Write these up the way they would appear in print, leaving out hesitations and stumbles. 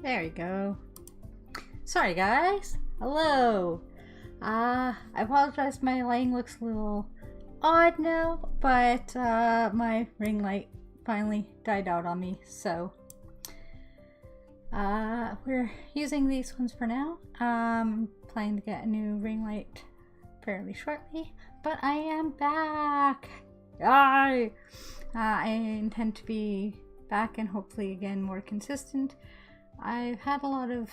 There you go. Sorry guys. Hello. I apologize, my lighting looks a little odd now, but my ring light finally died out on me, so we're using these ones for now. Planning to get a new ring light fairly shortly, but I am back. I intend to be back and hopefully again more consistent. I've had a lot of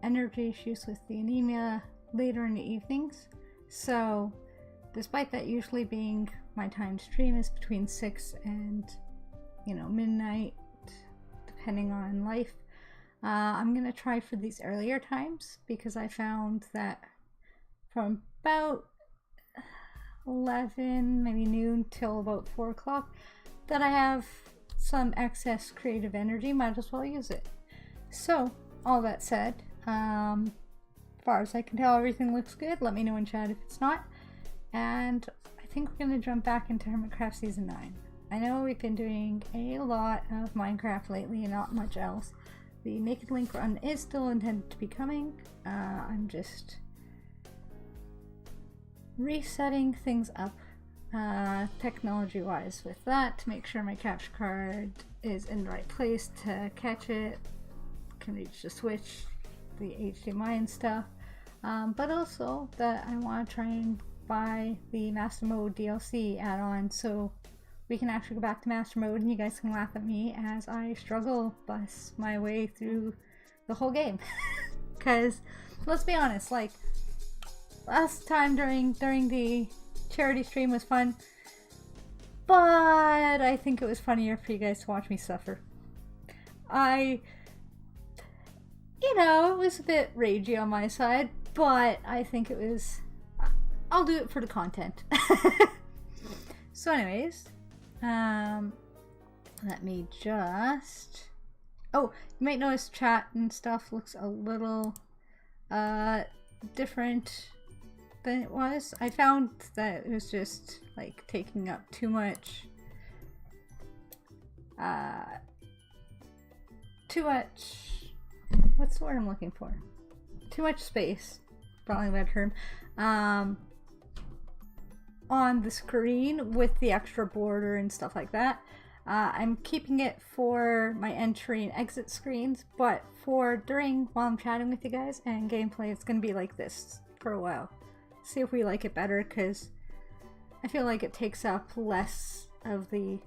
energy issues with the anemia later in the evenings, so despite that usually being my time to stream is between 6 and midnight depending on life, I'm gonna try for these earlier times because I found that from about 11 maybe noon till about 4 o'clock that I have some excess creative energy, might as well use it. So all that said, as far as I can tell, everything looks good. Let me know in chat if it's not. And I think we're going to jump back into Hermitcraft Season 9. I know we've been doing a lot of Minecraft lately and not much else. The Naked Link run is still intended to be coming. I'm just resetting things up technology wise with that to make sure my capture card is in the right place to catch it, can reach the switch, the HDMI and stuff, but also that I want to try and buy the Master Mode DLC add-on so we can actually go back to Master Mode and you guys can laugh at me as I struggle bust my way through the whole game. Because let's be honest, like last time during the charity stream was fun, but I think it was funnier for you guys to watch me suffer. It was a bit ragey on my side, but I think it was, I'll do it for the content. So anyways, let me just, you might notice chat and stuff looks a little different than it was. I found that it was just like taking up too much what's the word I'm looking for? Too much space, probably a better term, on the screen with the extra border and stuff like that. I'm keeping it for my entry and exit screens, but for while I'm chatting with you guys and gameplay, it's going to be like this for a while. See if we like it better, because I feel like it takes up less of the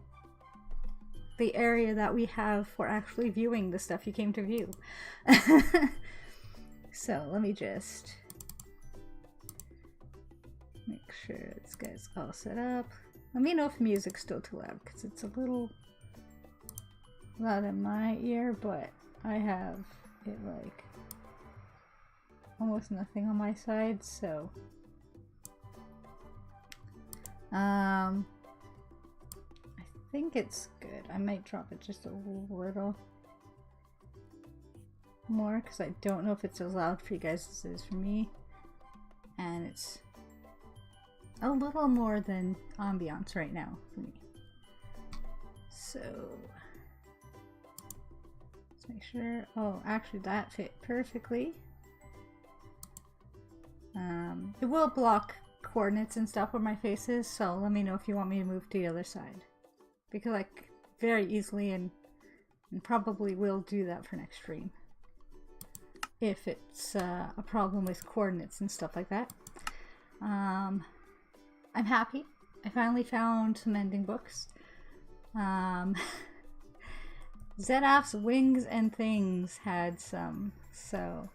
area that we have for actually viewing the stuff you came to view. So let me just make sure this guy's all set up. Let me know if the music's still too loud, because it's a little loud in my ear, but I have it like almost nothing on my side, so I think it's good. I might drop it just a little more because I don't know if it's as loud for you guys as it is for me, and it's a little more than ambiance right now for me. So let's make sure. Oh, actually that fit perfectly. It will block coordinates and stuff where my face is, so let me know if you want me to move to the other side, because like very easily and probably will do that for next stream if it's a problem with coordinates and stuff like that. I'm happy. I finally found some ending books. Zedaf's Wings and Things had some, so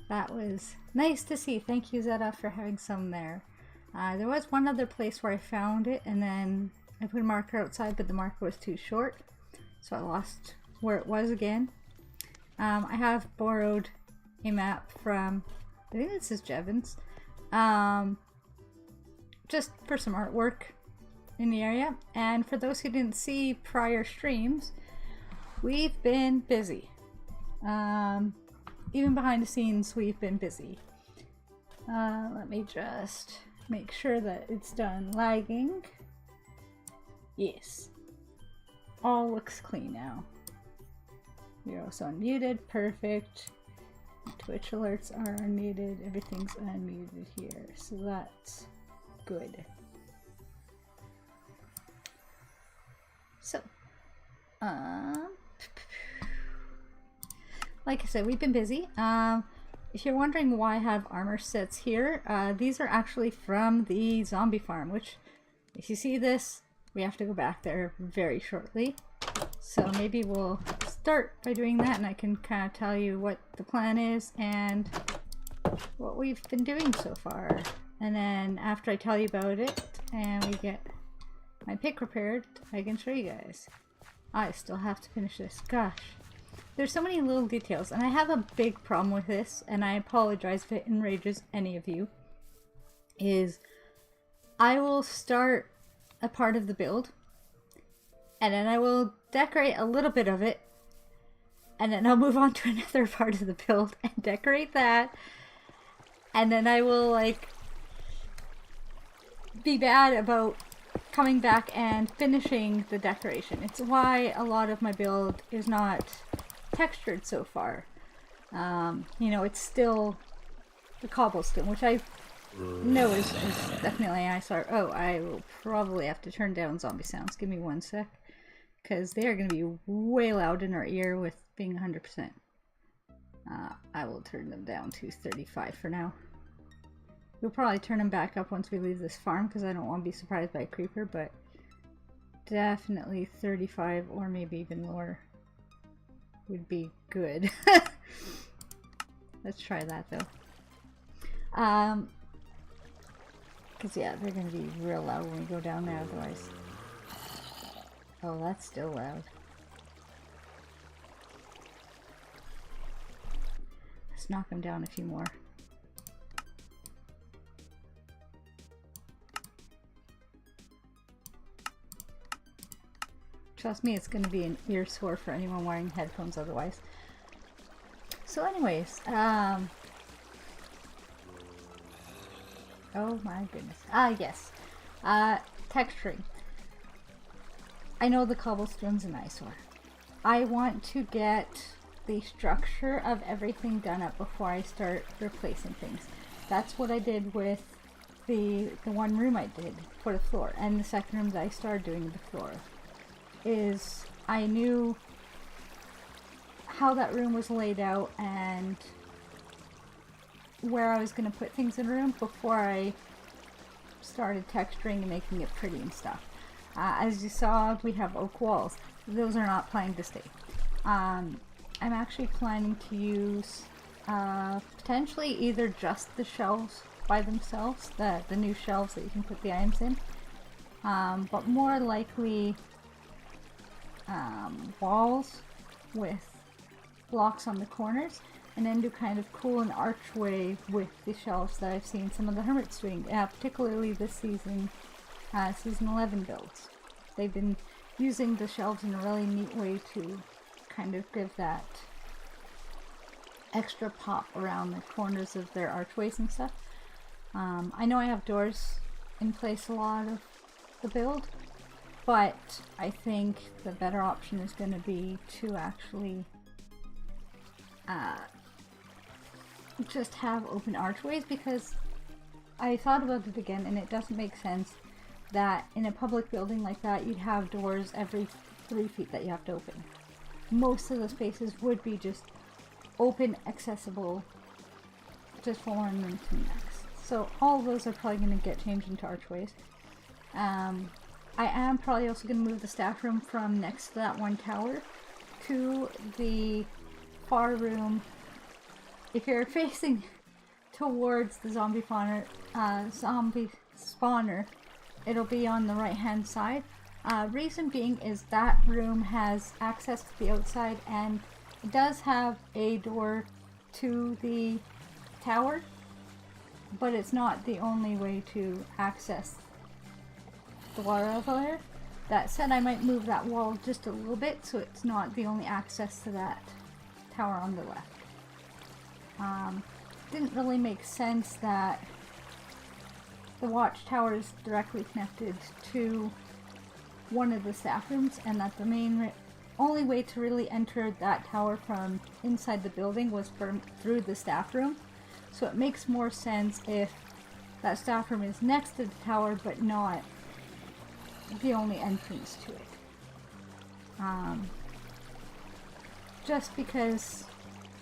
that was nice to see. Thank you, Zedaf, for having some there. There was one other place where I found it, and then I put a marker outside, but the marker was too short, so I lost where it was again. I have borrowed a map from, I think this is Jevons, just for some artwork in the area. And for those who didn't see prior streams, we've been busy. Even behind the scenes, we've been busy. Let me just make sure that it's done lagging. Yes. All looks clean now. You're also unmuted. Perfect. Twitch alerts are unmuted. Everything's unmuted here. So that's good. So, like I said, we've been busy. If you're wondering why I have armor sets here, these are actually from the zombie farm, which, if you see this, we have to go back there very shortly. So maybe we'll start by doing that, and I can kind of tell you what the plan is and what we've been doing so far. And then after I tell you about it and we get my pick repaired, I can show you guys. I still have to finish this. Gosh. There's so many little details, and I have a big problem with this, and I apologize if it enrages any of you, is I will start a part of the build, and then I will decorate a little bit of it, and then I'll move on to another part of the build and decorate that, and then I will, like, be bad about coming back and finishing the decoration. It's why a lot of my build is not textured so far. You know, it's still the cobblestone, which I know is definitely an eyesore. Oh, I will probably have to turn down zombie sounds. Give me one sec, because they are going to be way loud in our ear with being 100%. I will turn them down to 35 for now. We'll probably turn them back up once we leave this farm, because I don't want to be surprised by a creeper, but definitely 35 or maybe even lower would be good. Let's try that though. Because yeah, they're going to be real loud when we go down there otherwise. Oh, that's still loud. Let's knock them down a few more. Trust me, it's going to be an ear sore for anyone wearing headphones otherwise. So anyways, oh my goodness. Yes. Texturing. I know the cobblestone's an eyesore. I want to get the structure of everything done up before I start replacing things. That's what I did with the one room I did for the floor, and the second room that I started doing the floor. Is I knew how that room was laid out and where I was going to put things in the room before I started texturing and making it pretty and stuff. As you saw, we have oak walls. Those are not planning to stay. I'm actually planning to use potentially either just the shelves by themselves, the new shelves that you can put the items in, but more likely walls with blocks on the corners, and then do kind of cool an archway with the shelves that I've seen some of the hermits doing, particularly this season, season 11 builds. They've been using the shelves in a really neat way to kind of give that extra pop around the corners of their archways and stuff. I know I have doors in place a lot of the build, but I think the better option is going to be to actually just have open archways, because I thought about it again and it doesn't make sense that in a public building like that you'd have doors every 3 feet that you have to open. Most of the spaces would be just open, accessible, just from one room to the next. So all of those are probably going to get changed into archways. I am probably also going to move the staff room from next to that one tower to the far room. If you're facing towards the zombie spawner, it'll be on the right hand side. Reason being is that room has access to the outside, and it does have a door to the tower, but it's not the only way to access the water level there. That said, I might move that wall just a little bit so it's not the only access to that tower on the left. Didn't really make sense that the watchtower is directly connected to one of the staff rooms and that the main only way to really enter that tower from inside the building was through the staff room. So it makes more sense if that staff room is next to the tower, but not the only entrance to it. Just because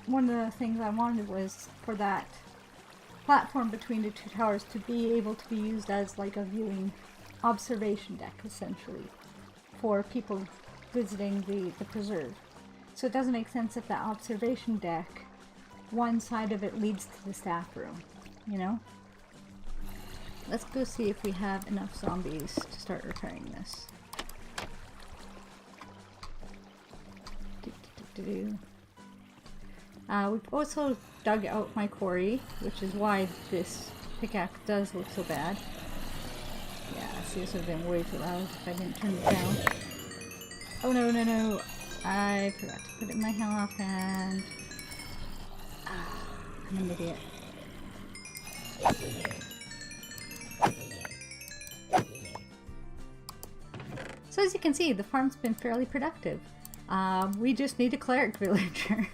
one of the things I wanted was for that platform between the two towers to be able to be used as like a viewing observation deck, essentially, for people visiting the preserve. So it doesn't make sense if that observation deck, one side of it leads to the staff room, you know? Let's go see if we have enough zombies to start repairing this. We've also dug out my quarry, which is why this pickaxe does look so bad. Yeah, see, this would have been way too loud if I didn't turn it down. Oh no, no, no! I forgot to put it in my health and... I'm an idiot. So as you can see, the farm's been fairly productive. We just need a cleric villager.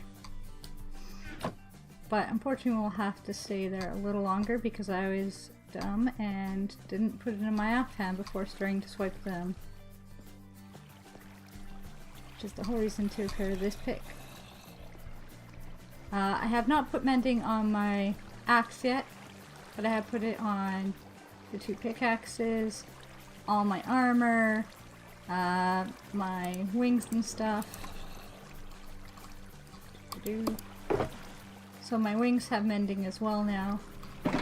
But unfortunately we'll have to stay there a little longer because I was dumb and didn't put it in my offhand before starting to swipe them. Which is the whole reason to repair this pick. I have not put mending on my axe yet, but I have put it on the two pickaxes, all my armor, my wings and stuff. So my wings have mending as well now.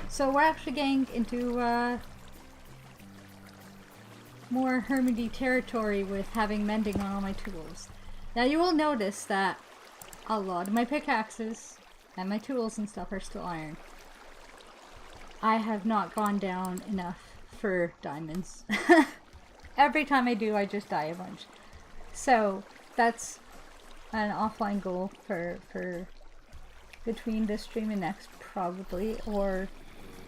So we're actually getting into more hermity territory with having mending on all my tools. Now you will notice that a lot of my pickaxes and my tools and stuff are still iron. I have not gone down enough for diamonds. Every time I do, I just die a bunch. So that's an offline goal for between this stream and next, probably, or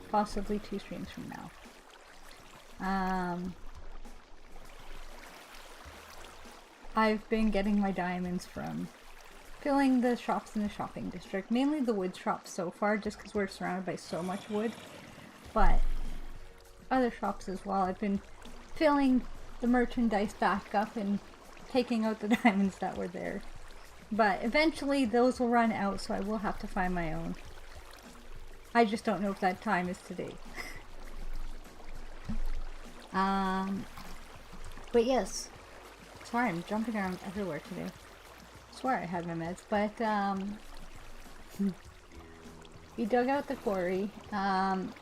possibly 2 streams from now. I've been getting my diamonds from filling the shops in the shopping district, mainly the wood shops so far, just because we're surrounded by so much wood, but other shops as well. I've been filling the merchandise back up and taking out the diamonds that were there. But eventually those will run out, so I will have to find my own. I just don't know if that time is today. But yes. Sorry, I'm jumping around everywhere today. I swear I had my meds, but we dug out the quarry.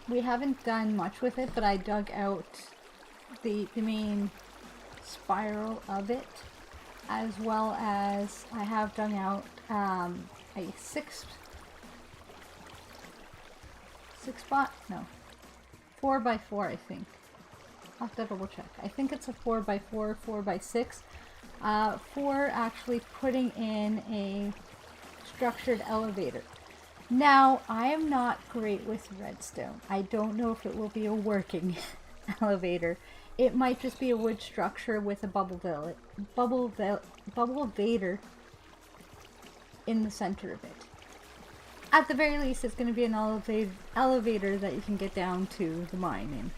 We haven't done much with it, but I dug out the main spiral of it, as well as I have dug out a 4x4 I think. I'll have to double check. I think it's a 4x4, 4x6 for actually putting in a structured elevator. Now, I am not great with redstone. I don't know if it will be a working elevator. It might just be a wood structure with a bubble vader in the center of it. At the very least, it's going to be an elevator that you can get down to the mine in.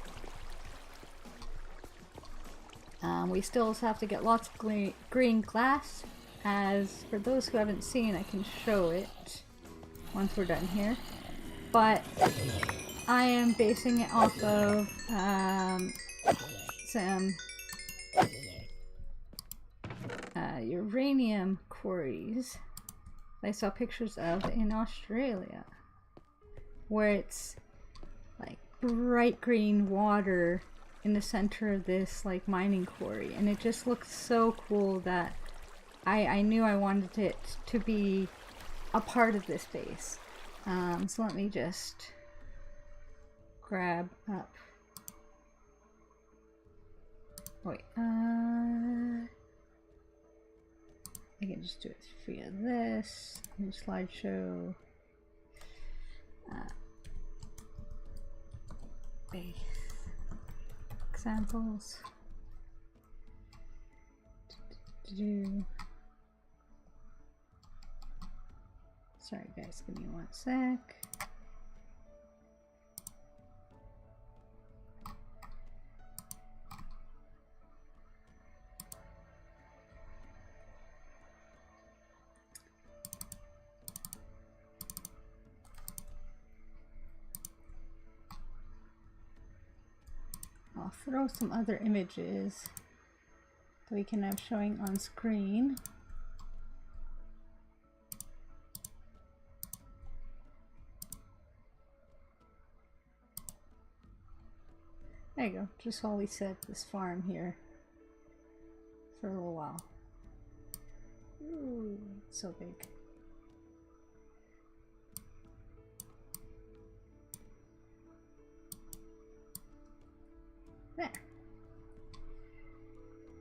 We still have to get lots of green glass. As for those who haven't seen, I can show it once we're done here. But I am basing it off of some uranium quarries I saw pictures of in Australia, where it's like bright green water in the center of this like mining quarry, and it just looks so cool that I knew I wanted it to be a part of this base. So let me just grab up. Wait, I can just do it via this new slideshow. Base examples. Sorry guys, give me one sec. I'll throw some other images that we can have showing on screen. There you go, just while we set this farm here for a little while. Ooh, it's so big. There.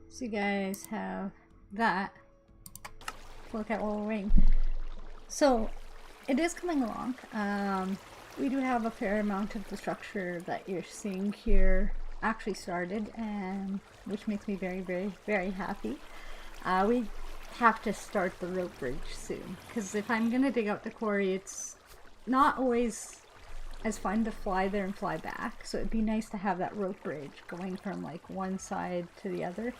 So you guys have that. Look at what we're waiting. So it is coming along. We do have a fair amount of the structure that you're seeing here actually started, and which makes me very, very, very happy. We have to start the rope bridge soon, because if I'm gonna dig out the quarry, it's not always as fun to fly there and fly back, so it'd be nice to have that rope bridge going from like one side to the other.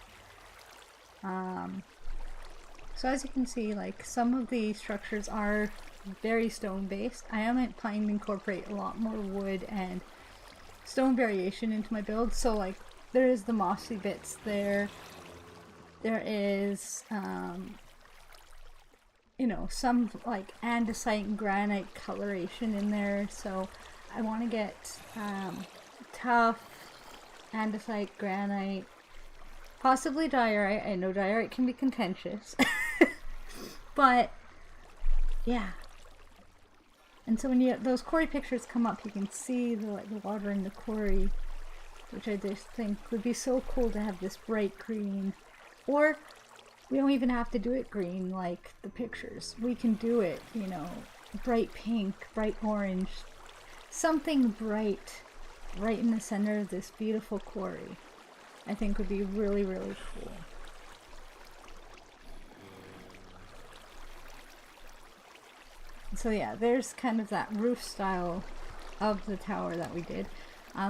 So as you can see, like some of the structures are very stone based. I am planning to incorporate a lot more wood and stone variation into my build. So like there is the mossy bits there. There is you know, some like andesite and granite coloration in there. So I want to get tough andesite, granite, possibly diorite. I know diorite can be contentious. But yeah. And so when those quarry pictures come up, you can see the water in the quarry, which I just think would be so cool to have this bright green. Or we don't even have to do it green like the pictures. We can do it, you know, bright pink, bright orange, something bright right in the center of this beautiful quarry. I think would be really, really cool. So yeah, there's kind of that roof style of the tower that we did.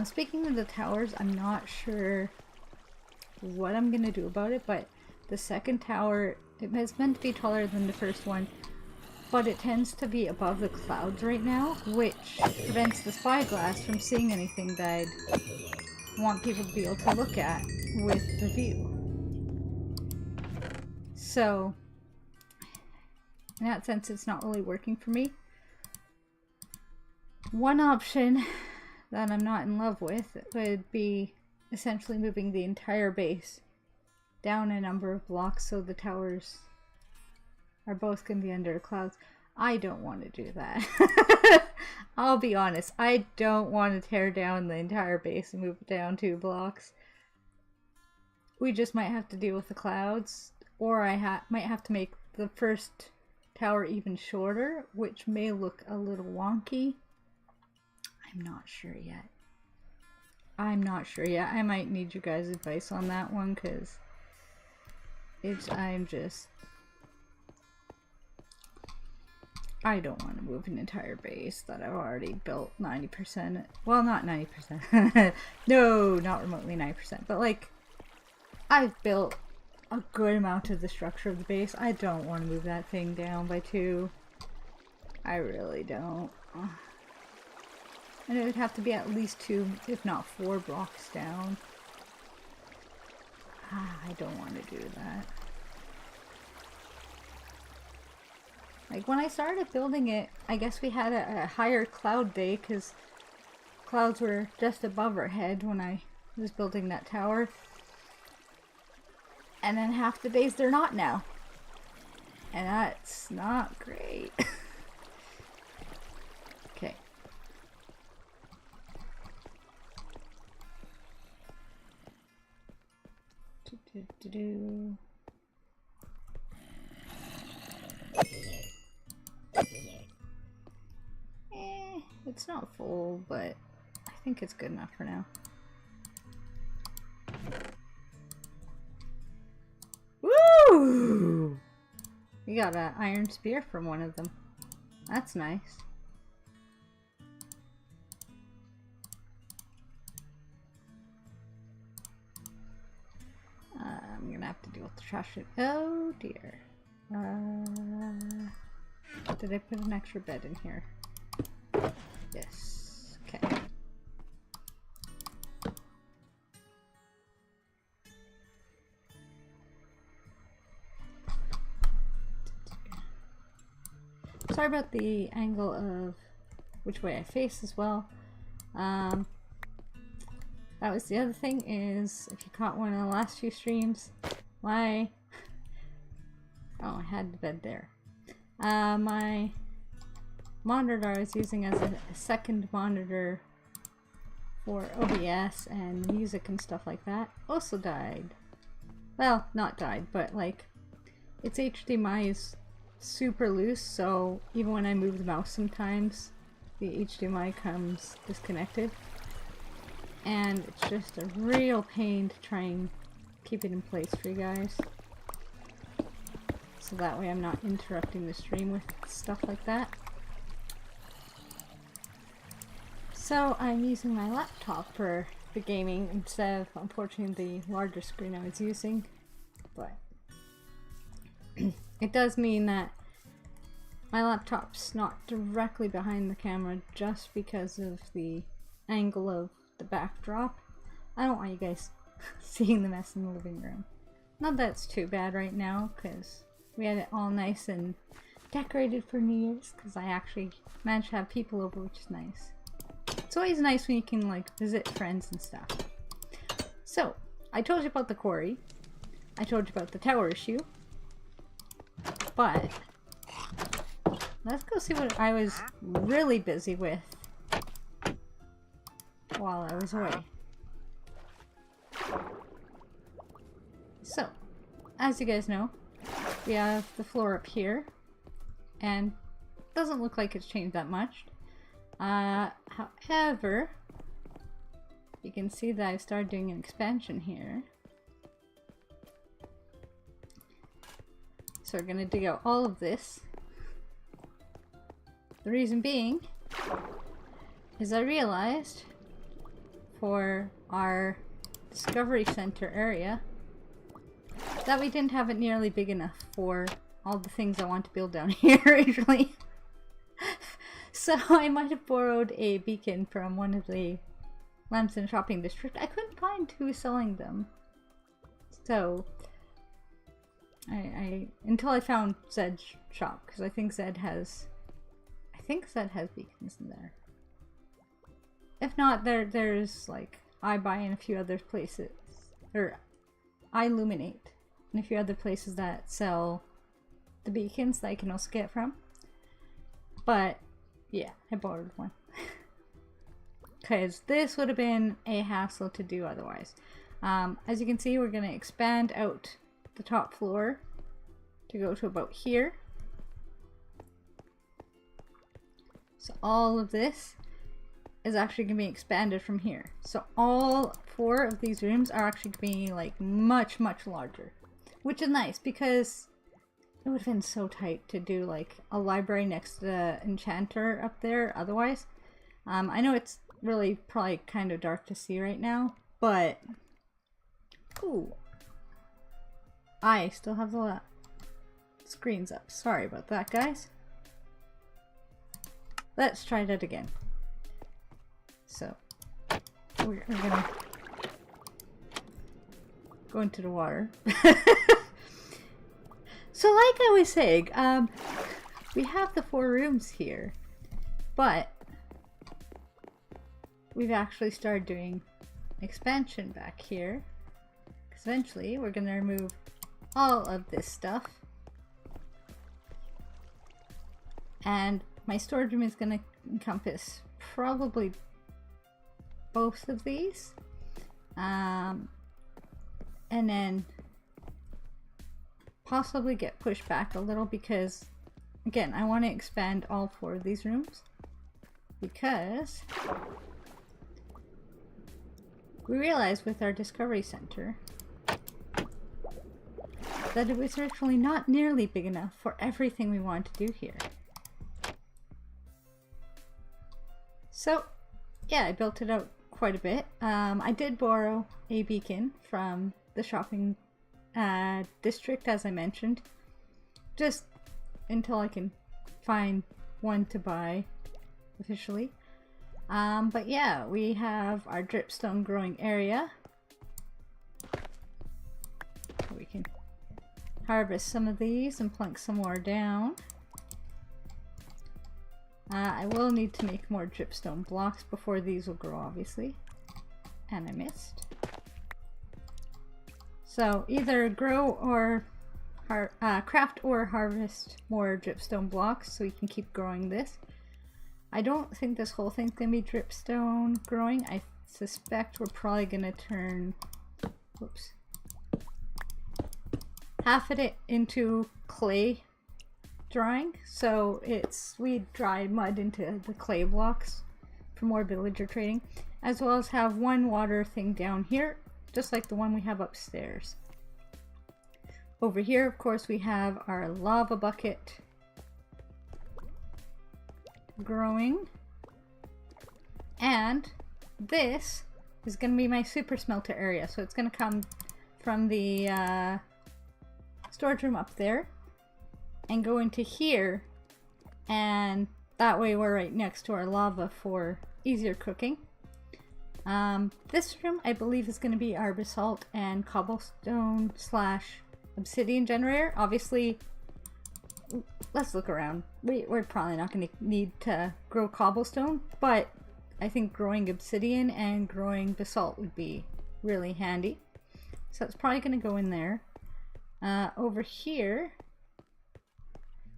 Speaking of the towers, I'm not sure what I'm gonna do about it, but the second tower, it's meant to be taller than the first one, but it tends to be above the clouds right now, which prevents the spyglass from seeing anything that I'd want people to be able to look at with the view. So in that sense, it's not really working for me. One option that I'm not in love with would be essentially moving the entire base down a number of blocks so the towers are both going to be under clouds. I don't want to do that. I'll be honest, I don't want to tear down the entire base and move it down 2 blocks. We just might have to deal with the clouds, or I might have to make the first tower even shorter, which may look a little wonky. I'm not sure yet. I'm not sure yet. I might need you guys' advice on that one, because I don't want to move an entire base that I've already built 90%. Well, not 90%. No, not remotely 90%. But like, I've built a good amount of the structure of the base. I don't want to move that thing down by 2. I really don't. And it would have to be at least 2, if not 4 blocks down. I don't want to do that. Like when I started building it, I guess we had a higher cloud day because clouds were just above our head when I was building that tower. And then half the days they're not now. And that's not great. Okay. It's not full, but I think it's good enough for now. Woo! We got an iron spear from one of them. That's nice. I'm gonna have to deal with the trash. Oh dear. Did I put an extra bed in here? Yes. Okay. Sorry about the angle of which way I face as well. That was the other thing, is if you caught one of the last few streams, my... Oh, I had the bed there. My monitor I was using as a second monitor for OBS and music and stuff like that also died. Well, not died, but like its HDMI is super loose, so even when I move the mouse sometimes the HDMI comes disconnected, and it's just a real pain to try and keep it in place for you guys, so that way I'm not interrupting the stream with stuff like that. So I'm using my laptop for the gaming instead of, unfortunately, the larger screen I was using, but it does mean that my laptop's not directly behind the camera just because of the angle of the backdrop. I don't want you guys seeing the mess in the living room. Not that it's too bad right now, because we had it all nice and decorated for New Year's, because I actually managed to have people over, which is nice. It's always nice when you can like visit friends and stuff. So, I told you about the quarry. I told you about the tower issue. But let's go see what I was really busy with while I was away. So, as you guys know, we have the floor up here, and it doesn't look like it's changed that much. However, you can see that I've started doing an expansion here. So we're gonna dig out all of this. The reason being is I realized for our Discovery Center area that we didn't have it nearly big enough for all the things I want to build down here originally. So I might have borrowed a beacon from one of the Lamson shopping district. I couldn't find who was selling them. So I until I found Zed's shop, because I think Zed has beacons in there. If not, there's like iBuy and a few other places, or iLuminate and a few other places that sell the beacons that I can also get from. But yeah, I borrowed one because this would have been a hassle to do otherwise. As you can see, we're going to expand out the top floor to go to about here. So all of this is actually going to be expanded from here. So all 4 of these rooms are actually going to be like much larger, which is nice because it would have been so tight to do like a library next to the enchanter up there otherwise. I know it's really probably kind of dark to see right now, but ooh, I still have the screens up. Sorry about that, guys. Let's try that again. So we're gonna go into the water. So like I was saying, we have the 4 rooms here, but we've actually started doing expansion back here. Because eventually we're going to remove all of this stuff. And my storage room is going to encompass probably both of these. And then possibly get pushed back a little because, again, I want to expand all 4 of these rooms because we realized with our Discovery Center that it was virtually not nearly big enough for everything we wanted to do here. So yeah, I built it out quite a bit. I did borrow a beacon from the shopping district, as I mentioned, just until I can find one to buy officially. But yeah, we have our dripstone growing area. We can harvest some of these and plunk some more down. I will need to make more dripstone blocks before these will grow, obviously. And I missed. So either grow or craft or harvest more dripstone blocks so we can keep growing this. I don't think this whole thing's gonna be dripstone growing. I suspect we're probably gonna turn, whoops, half of it into clay drawing. So we dry mud into the clay blocks for more villager trading, as well as have one water thing down here, just like the one we have upstairs. Over here, of course, we have our lava bucket growing, and this is going to be my super smelter area. So it's going to come from the storage room up there and go into here, and that way we're right next to our lava for easier cooking. This room, I believe, is going to be our basalt and cobblestone / obsidian generator. Obviously, let's look around. We're probably not going to need to grow cobblestone, but I think growing obsidian and growing basalt would be really handy. So it's probably going to go in there. Over here,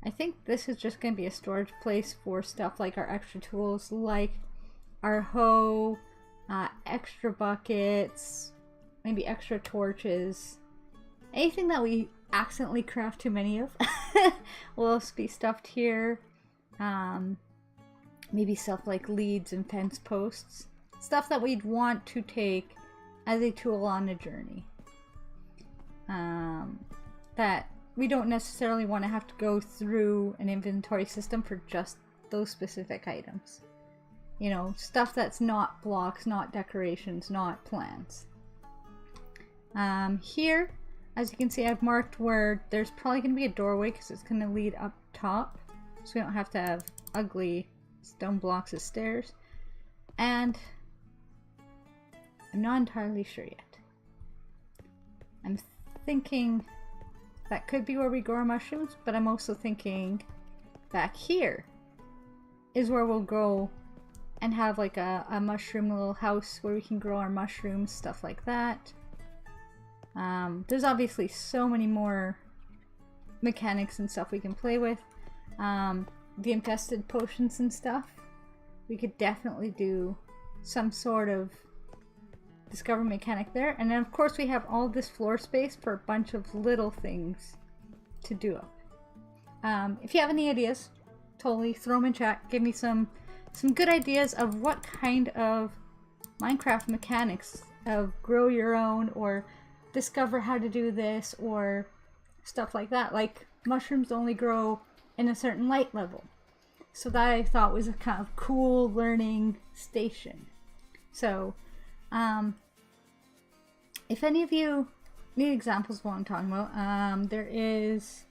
I think this is just going to be a storage place for stuff like our extra tools, like our hoe, extra buckets, maybe extra torches. Anything that we accidentally craft too many of will be stuffed here. Maybe stuff like leads and fence posts. Stuff that we'd want to take as a tool on a journey. That we don't necessarily want to have to go through an inventory system for just those specific items. You know, stuff that's not blocks, not decorations, not plans. Here, as you can see, I've marked where there's probably going to be a doorway because it's going to lead up top. So we don't have to have ugly stone blocks as stairs. And I'm not entirely sure yet. I'm thinking that could be where we grow our mushrooms, but I'm also thinking back here is where we'll go and have like a mushroom little house where we can grow our mushrooms, stuff like that. There's obviously so many more mechanics and stuff we can play with. The infested potions and stuff, we could definitely do some sort of discover mechanic there. And then of course we have all this floor space for a bunch of little things to do up. If you have any ideas, totally throw them in chat. Give me some good ideas of what kind of Minecraft mechanics of grow your own or discover how to do this or stuff like that. Like mushrooms only grow in a certain light level. So that I thought was a kind of cool learning station. So if any of you need examples of what I'm talking about, there is,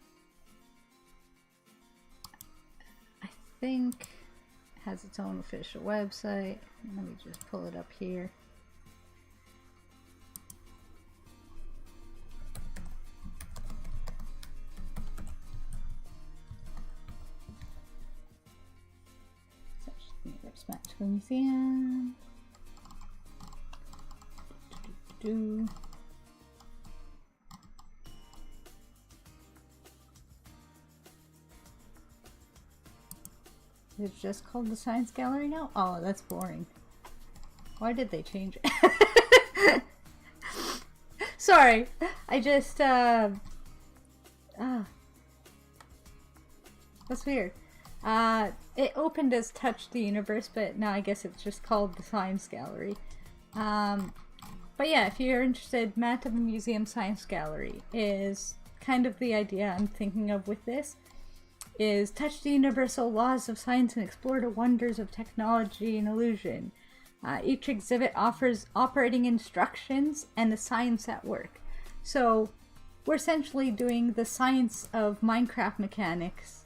I think it has its own official website. Let me just pull it up here. Back to the museum. It's just called the Science Gallery now? Oh, that's boring. Why did they change it? Sorry, I just that's weird. It opened as Touch the Universe, but now I guess it's just called the Science Gallery. But yeah, if you're interested, Matt of the Museum Science Gallery is kind of the idea I'm thinking of with this. is touch the universal laws of science and explore the wonders of technology and illusion. Each exhibit offers operating instructions and the science at work. So we're essentially doing the science of Minecraft mechanics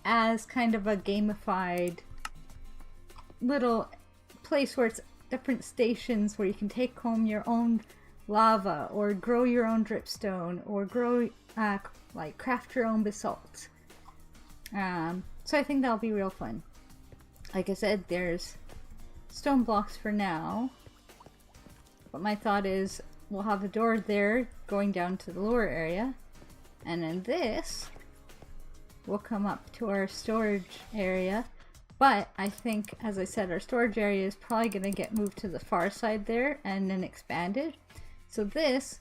as kind of a gamified little place where it's different stations where you can take home your own lava or grow your own dripstone or grow like craft your own basalt. So I think that'll be real fun. Like I said, there's stone blocks for now, but my thought is we'll have a door there going down to the lower area, and then this will come up to our storage area. But I think, as I said, our storage area is probably going to get moved to the far side there and then expanded. So this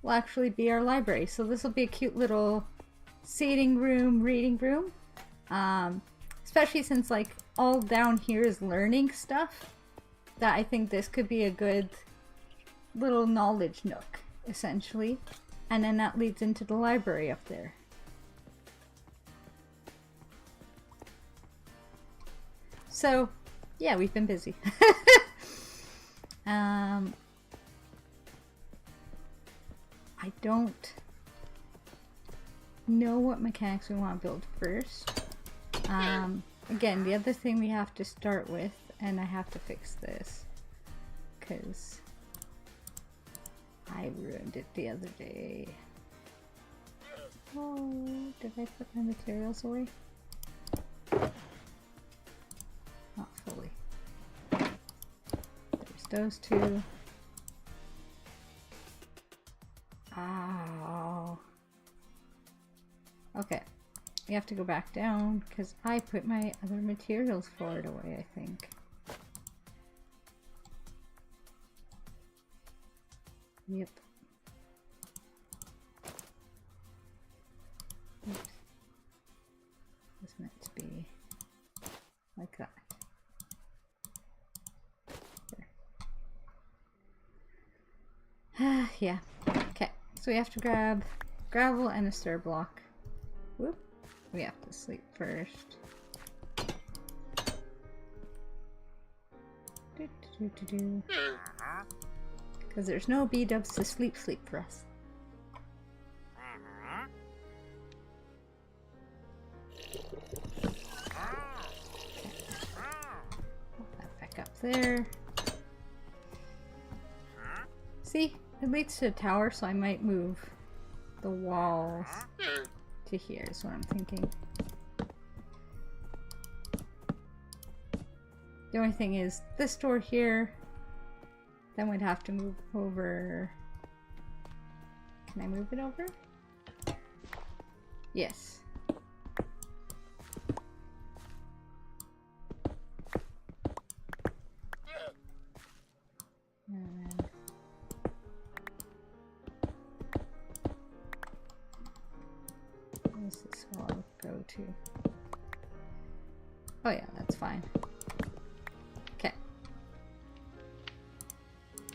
will actually be our library. So this will be a cute little seating room, reading room. Especially since like all down here is learning stuff, that I think this could be a good little knowledge nook, essentially. And then that leads into the library up there. So, yeah, we've been busy. I don't know what mechanics we want to build first. Again, the other thing we have to start with, and I have to fix this, because I ruined it the other day. Oh, did I put my materials away? Not fully. There's those two. Ow. Okay. We have to go back down because I put my other materials for it away, I think. Yep. Oops. This meant to be like that. There. Yeah. Okay. So we have to grab gravel and a stir block. Whoop. We have to sleep first. Because there's no B-dubs to sleep for us. Put that back up there. See? It leads to a tower, so I might move the walls to here is what I'm thinking. The only thing is this door here, then we'd have to move over. Can I move it over? Yes. And where's this wall go to? Oh yeah, that's fine. Okay.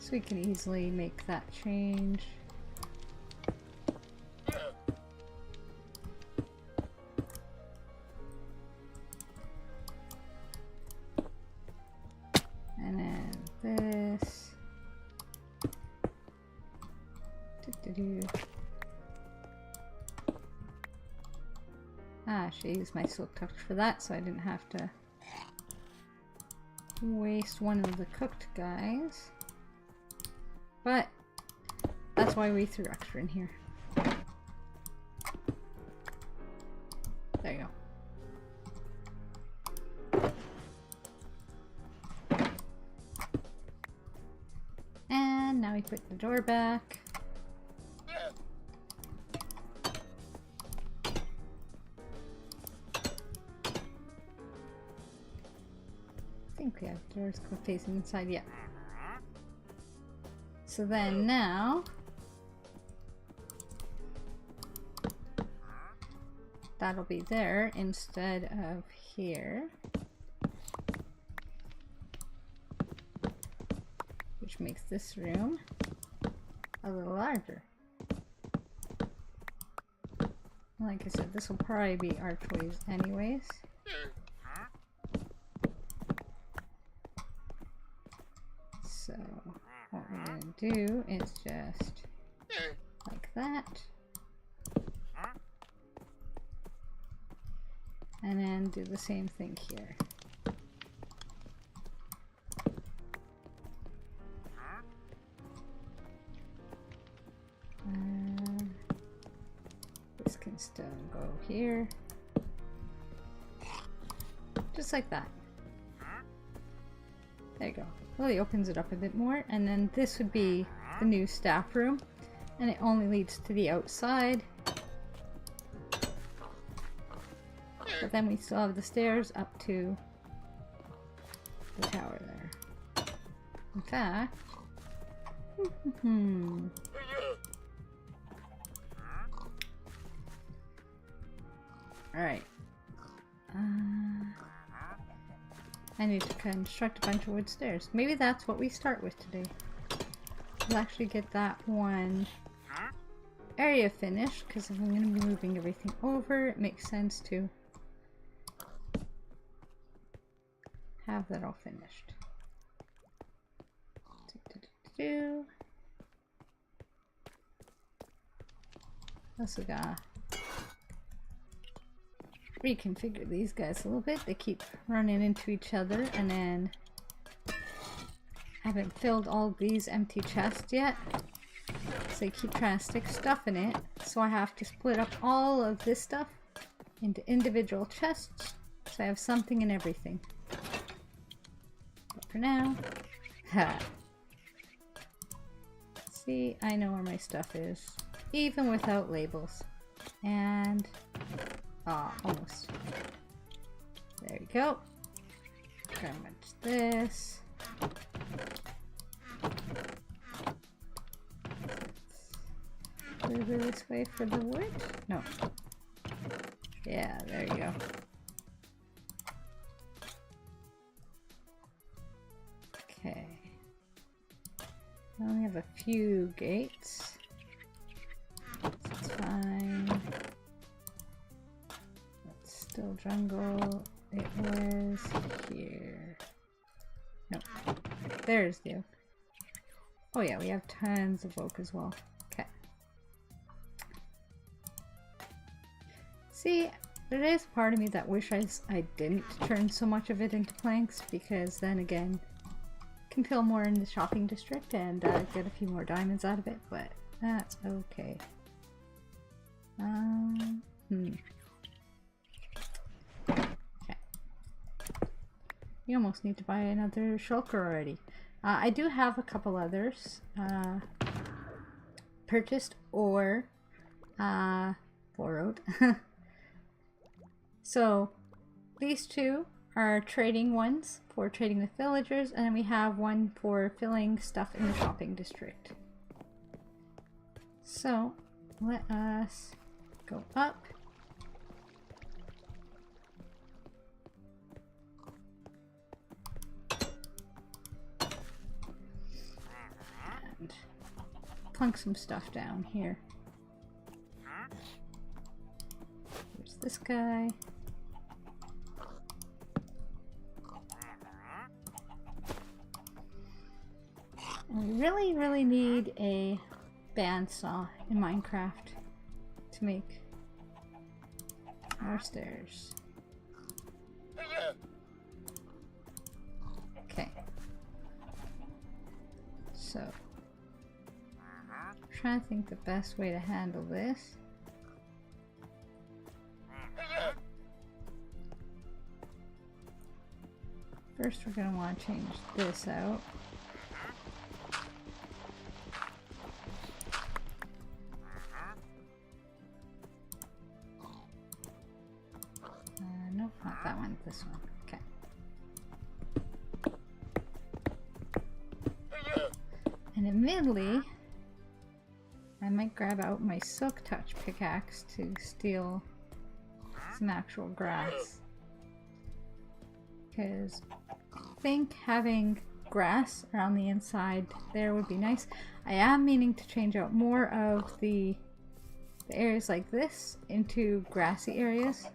So we can easily make that change. And then this. Ah, I should use my silk touch for that so I didn't have to waste one of the cooked guys. But that's why we threw extra in here. There you go. And now we put the door back. I think we have doors facing inside, yeah. So then now that'll be there instead of here, which makes this room a little larger. Like I said, this will probably be archways anyways. So what we're going to do is just like that. And then do the same thing here. This can still go here. Just like that. There you go. Really opens it up a bit more. And then this would be the new staff room. And it only leads to the outside. But then we still have the stairs up to the tower there. In fact... Alright. I need to construct a bunch of wood stairs. Maybe that's what we start with today. We'll actually get that one area finished, because if I'm going to be moving everything over, it makes sense to have that all finished. Also gotta reconfigure these guys a little bit. They keep running into each other, and then I haven't filled all these empty chests yet. So they keep trying to stick stuff in it. So I have to split up all of this stuff into individual chests. So I have something in everything. But for now, see, I know where my stuff is. Even without labels. And almost. There you go. Grab this. Over this way for the wood? No. Yeah, there you go. Okay. I only have a few gates. That's fine. That's still jungle. It was here. Nope. There's the oak. Oh yeah, we have tons of oak as well. Okay. See, there is part of me that wish I didn't turn so much of it into planks, because then again, can fill more in the shopping district and get a few more diamonds out of it, but that's okay. Okay. You almost need to buy another shulker already. I do have a couple others purchased or borrowed. So these two are trading ones for trading with villagers, and then we have one for filling stuff in the shopping district. So let us go up. And plunk some stuff down here. There's this guy. And we really need a bandsaw in Minecraft to make more stairs. Okay. So, I'm trying to think the best way to handle this. First, we're going to want to change this out. Nope, not that one, this one. Okay. And admittedly, I might grab out my Silk Touch pickaxe to steal some actual grass. Because I think having grass around the inside there would be nice. I am meaning to change out more of the the areas like this into grassy areas.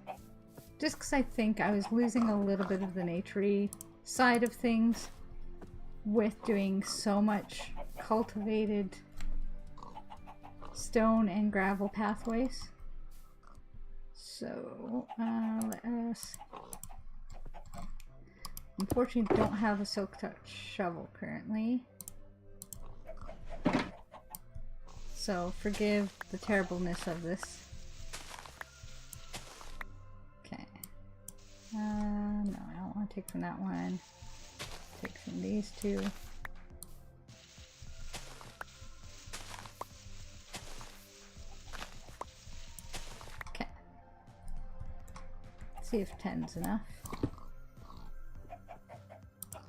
Just because I think I was losing a little bit of the naturey side of things with doing so much cultivated stone and gravel pathways. So let us... Unfortunately, don't have a silk touch shovel currently. So forgive the terribleness of this. Okay. No, I don't want to take from that one. Take from these two. Okay. Let's see if 10's enough.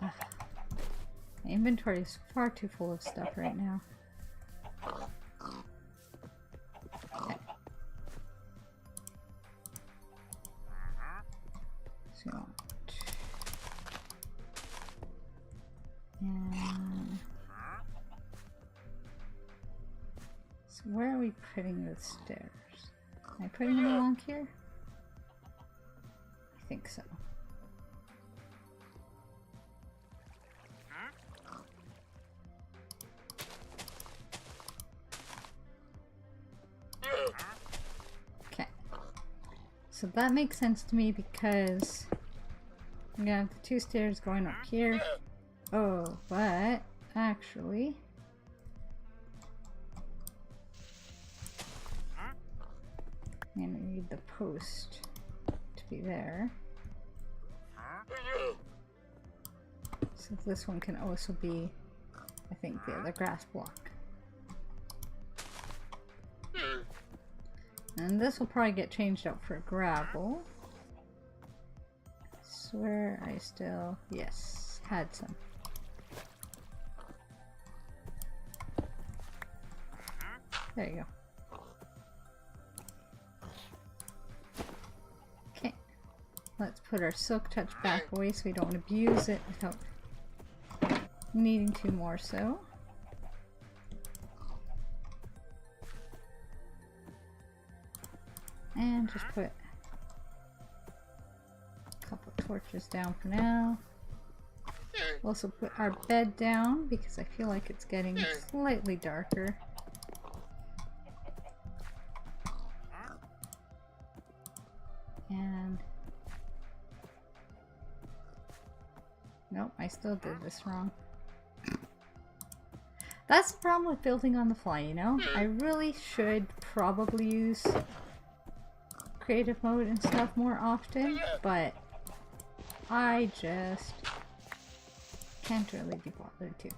Ugh. My inventory is far too full of stuff right now. Okay. So, and so where are we putting the stairs? Am I putting them along here? I think so. Okay. So that makes sense to me because I'm gonna have the 2 stairs going up here. Oh, but actually, I'm gonna need the post to be there. So this one can also be, I think, the other grass block. And this will probably get changed out for gravel. I swear I still, yes, had some. There you go. Okay. Let's put our silk touch back away so we don't abuse it without needing to more so. And just put a couple of torches down for now. Also put our bed down because I feel like it's getting slightly darker. And nope, I still did this wrong. That's the problem with building on the fly, you know? I really should probably use creative mode and stuff more often, but I just can't really be bothered to.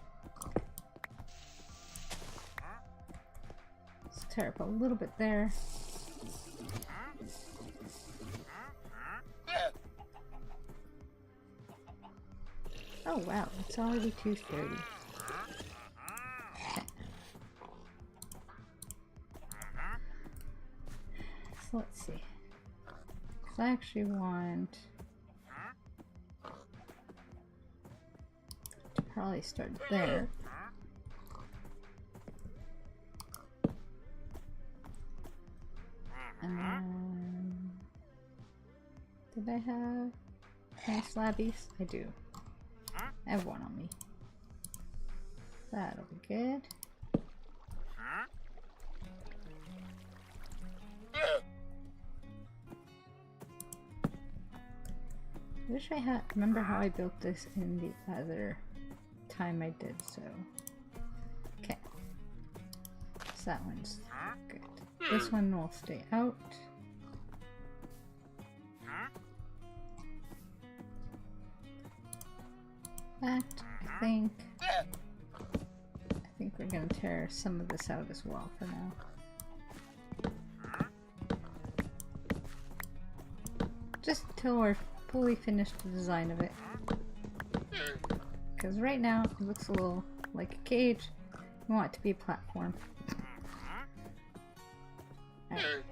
Let's tear up a little bit there. Oh wow, it's already 2:30. Okay. So let's see. Because I actually want to probably start there. And then... Did I have any slabbies? I do. I have one on me. That'll be good. I wish I had remember how I built this in the other time I did so. Okay. So that one's good. This one will stay out. That, I think we're gonna tear some of this out as well for now. Just until we're fully finished the design of it. Because right now it looks a little like a cage. We want it to be a platform. Alright,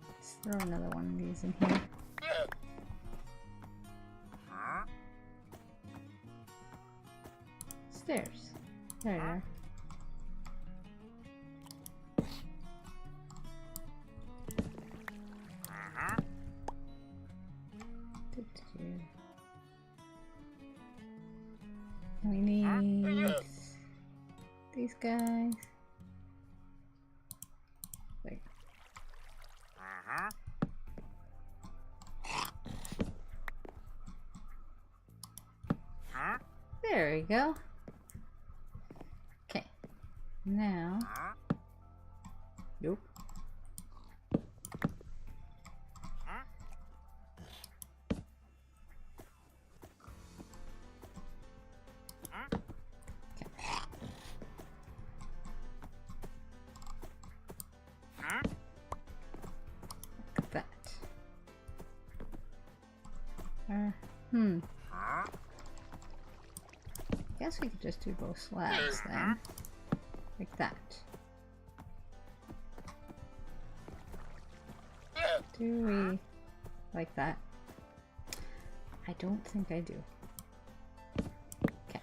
let's throw another one of these in here. stairs. There you are. We need these guys. Like. There we go. Okay. Now. Nope. Guess we could just do both slabs then. Like that. Do we like that? I don't think I do. Okay.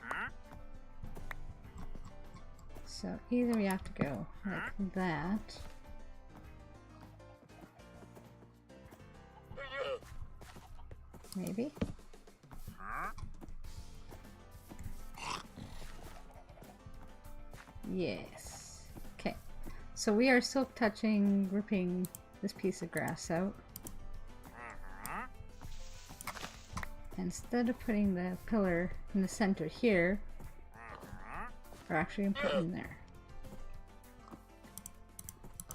So either we have to go like that. Maybe. Yes. Okay. So we are silk touching, ripping this piece of grass out. Instead of putting the pillar in the center here, we're actually going to put it in there.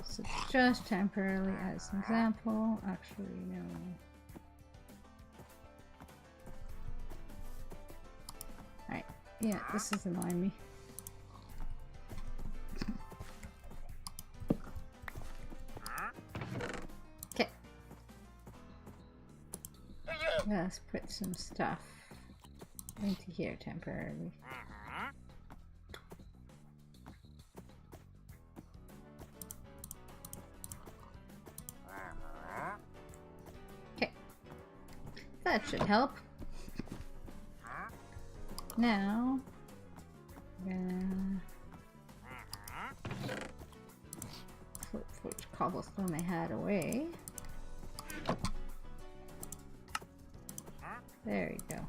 So just temporarily as an example, actually no. Alright, yeah, this is annoying me. Okay. Let's put some stuff into here temporarily. That should help. Now, flip which cobblestone I had away. There you go.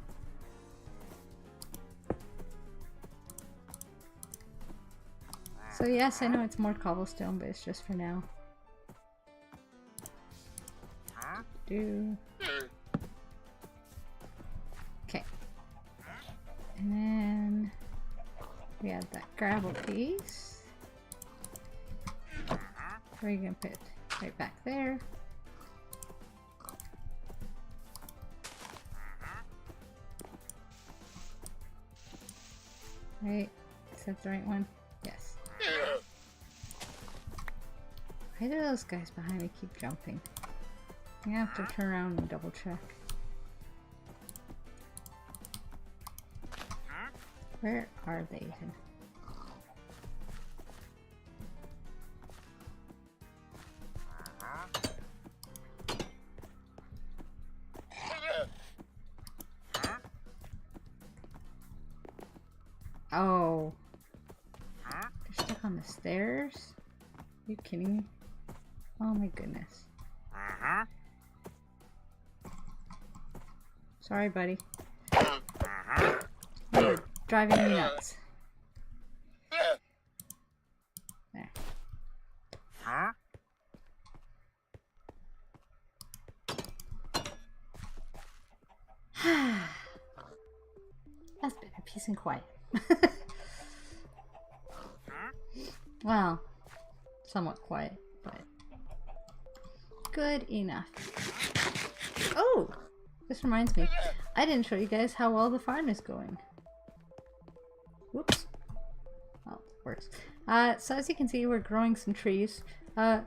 So yes, I know it's more cobblestone, but it's just for now. Okay. And then we have that gravel piece. Where are you gonna put it? Right back there. Right, is that the right one? Yes. Why do those guys behind me keep jumping? I have to turn around and double check. Where are they even? Oh. They're stuck on the stairs? Are you kidding me? Oh my goodness. Sorry, buddy. You're driving me nuts. There. That's better. Peace and quiet. Well, somewhat quiet, but good enough. Oh! This reminds me, I didn't show you guys how well the farm is going. Whoops. Well, it works. So as you can see, we're growing some trees. The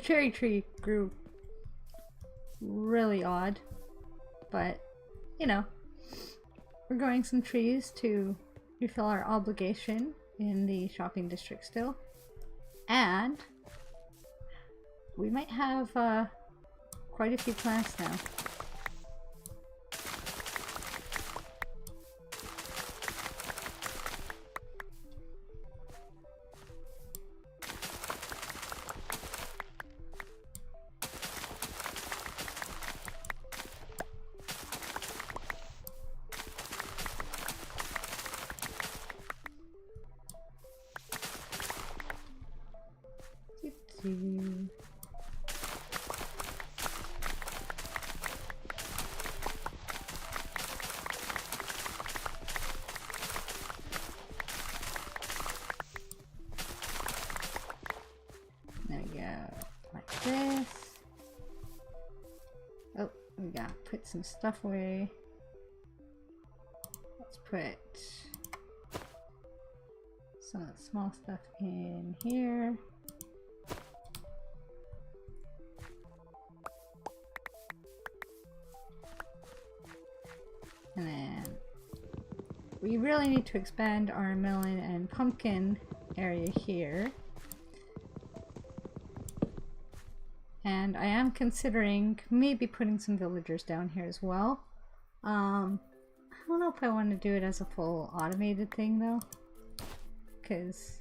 cherry tree grew really odd, but, you know, we're growing some trees to fulfill our obligation in the shopping district still. And we might have quite a few plants now. do. There we go, like this. Oh, we gotta put some stuff away. Let's put some of the small stuff in here. And then we really need to expand our melon and pumpkin area here. And I am considering maybe putting some villagers down here as well. I don't know if I want to do it as a full automated thing though. Because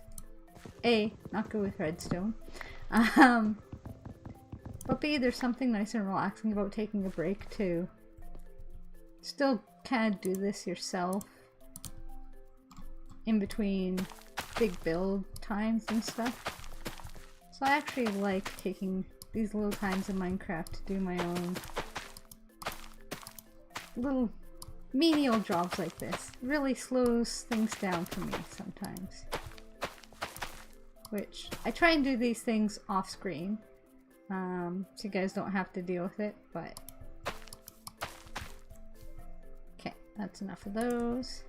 A, not good with redstone. But B, there's something nice and relaxing about taking a break to still kind of do this yourself in between big build times and stuff. So I actually like taking these little times in Minecraft to do my own little menial jobs like this. It really slows things down for me sometimes. Which, I try and do these things off screen, so you guys don't have to deal with it, but... Okay, that's enough of those.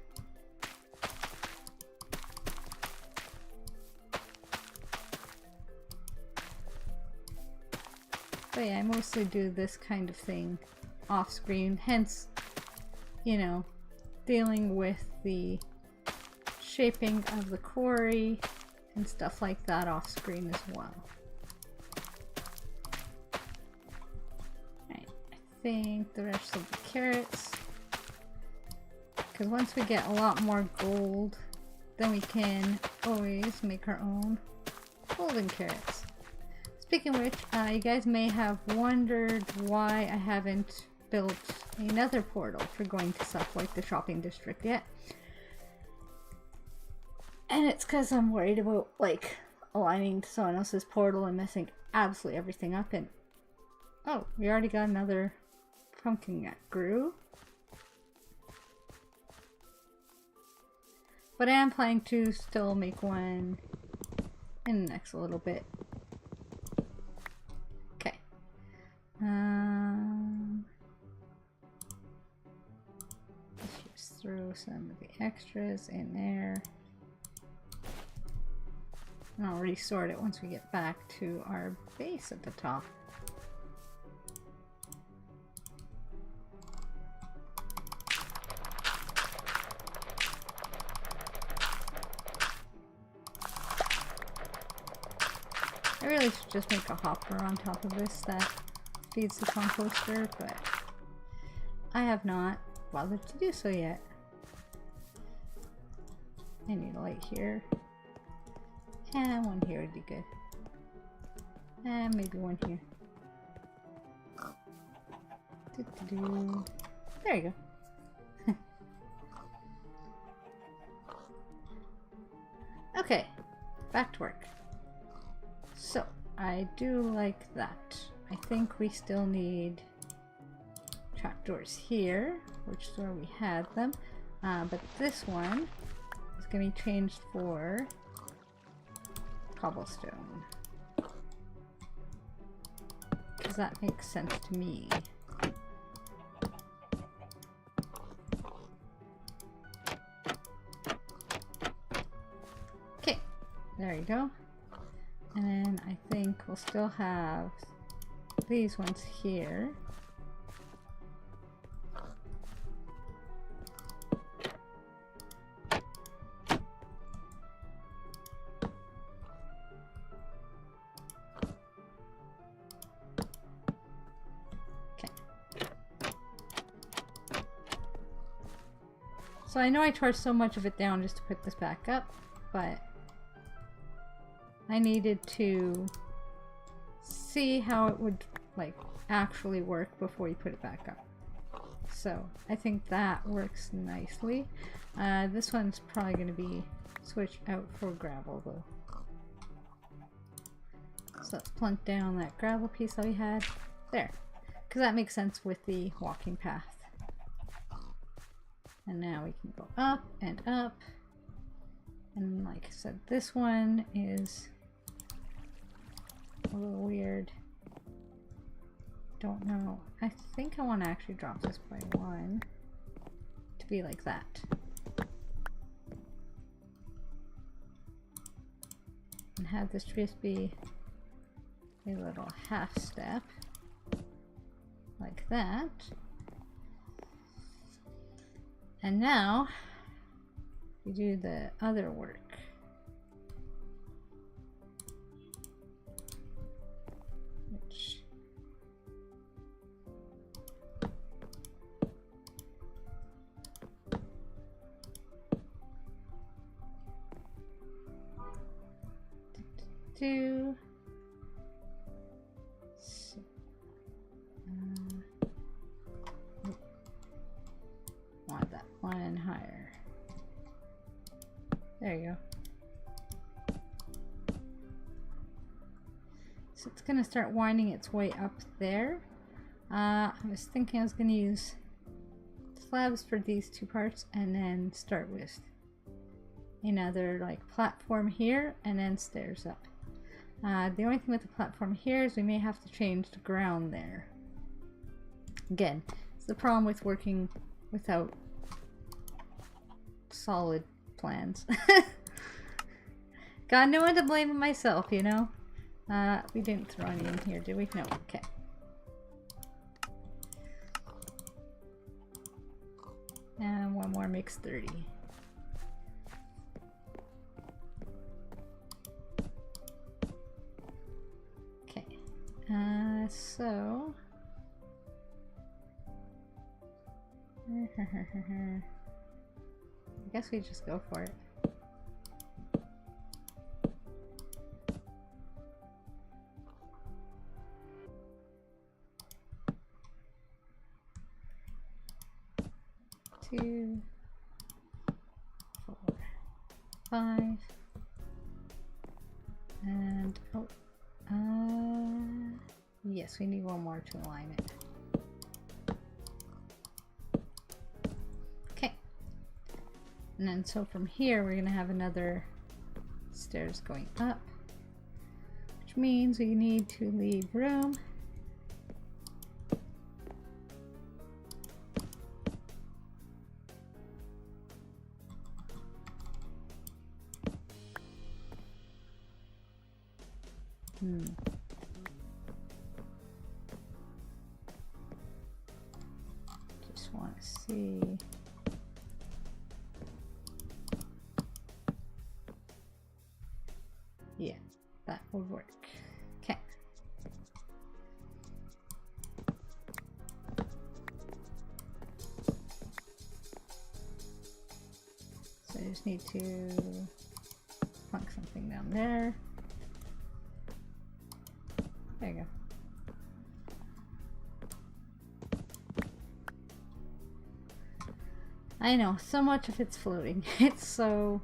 But yeah, I mostly do this kind of thing off screen, hence, you know, dealing with the shaping of the quarry and stuff like that off screen as well. Right, I think the rest of the carrots, because once we get a lot more gold, then we can always make our own golden carrots. Speaking of which, you guys may have wondered why I haven't built another portal for going to stuff like the shopping district yet. And it's because I'm worried about, like, aligning to someone else's portal and messing absolutely everything up. And oh, we already got another pumpkin that grew. But I am planning to still make one in the next little bit. Okay. Let's just throw some of the extras in there. And I'll resort it once we get back to our base at the top. I really should just make a hopper on top of this that feeds the composter, but I have not bothered to do so yet. I need a light here. And one here would be good. And maybe one here. There you go. Okay, back to work. So, I do like that. I think we still need trapdoors here, which is where we had them. But this one is going to be changed for cobblestone, because that makes sense to me. Okay, there you go. And then I think we'll still have these ones here. So I know I tore so much of it down just to put this back up, but I needed to see how it would like actually work before you put it back up. So I think that works nicely. This one's probably going to be switched out for gravel though. So let's plunk down that gravel piece that we had. There. Because that makes sense with the walking path. And now we can go up and up. And like I said, this one is a little weird. Don't know. I think I want to actually drop this by 1 to be like that. And have this just be a little half step like that. And now we do the other work. Which do want that one higher. There you go. So it's gonna start winding its way up there. I was thinking I was gonna use slabs for these two parts and then start with another like platform here and then stairs up. The only thing with the platform here is we may have to change the ground there. Again, it's the problem with working without solid plans. Got no one to blame but myself, you know? We didn't throw any in here, did we? No, okay. And one more makes 30. Okay, so... I guess we just go for it. Two, 4, 5, and yes, we need one more to align it. Okay, and then so from here we're gonna have another stairs going up, which means we need to leave room . Just want to see. Yeah, that would work. Okay. So I just need to plunk something down there. There you go. I know, so much of it's floating. It's so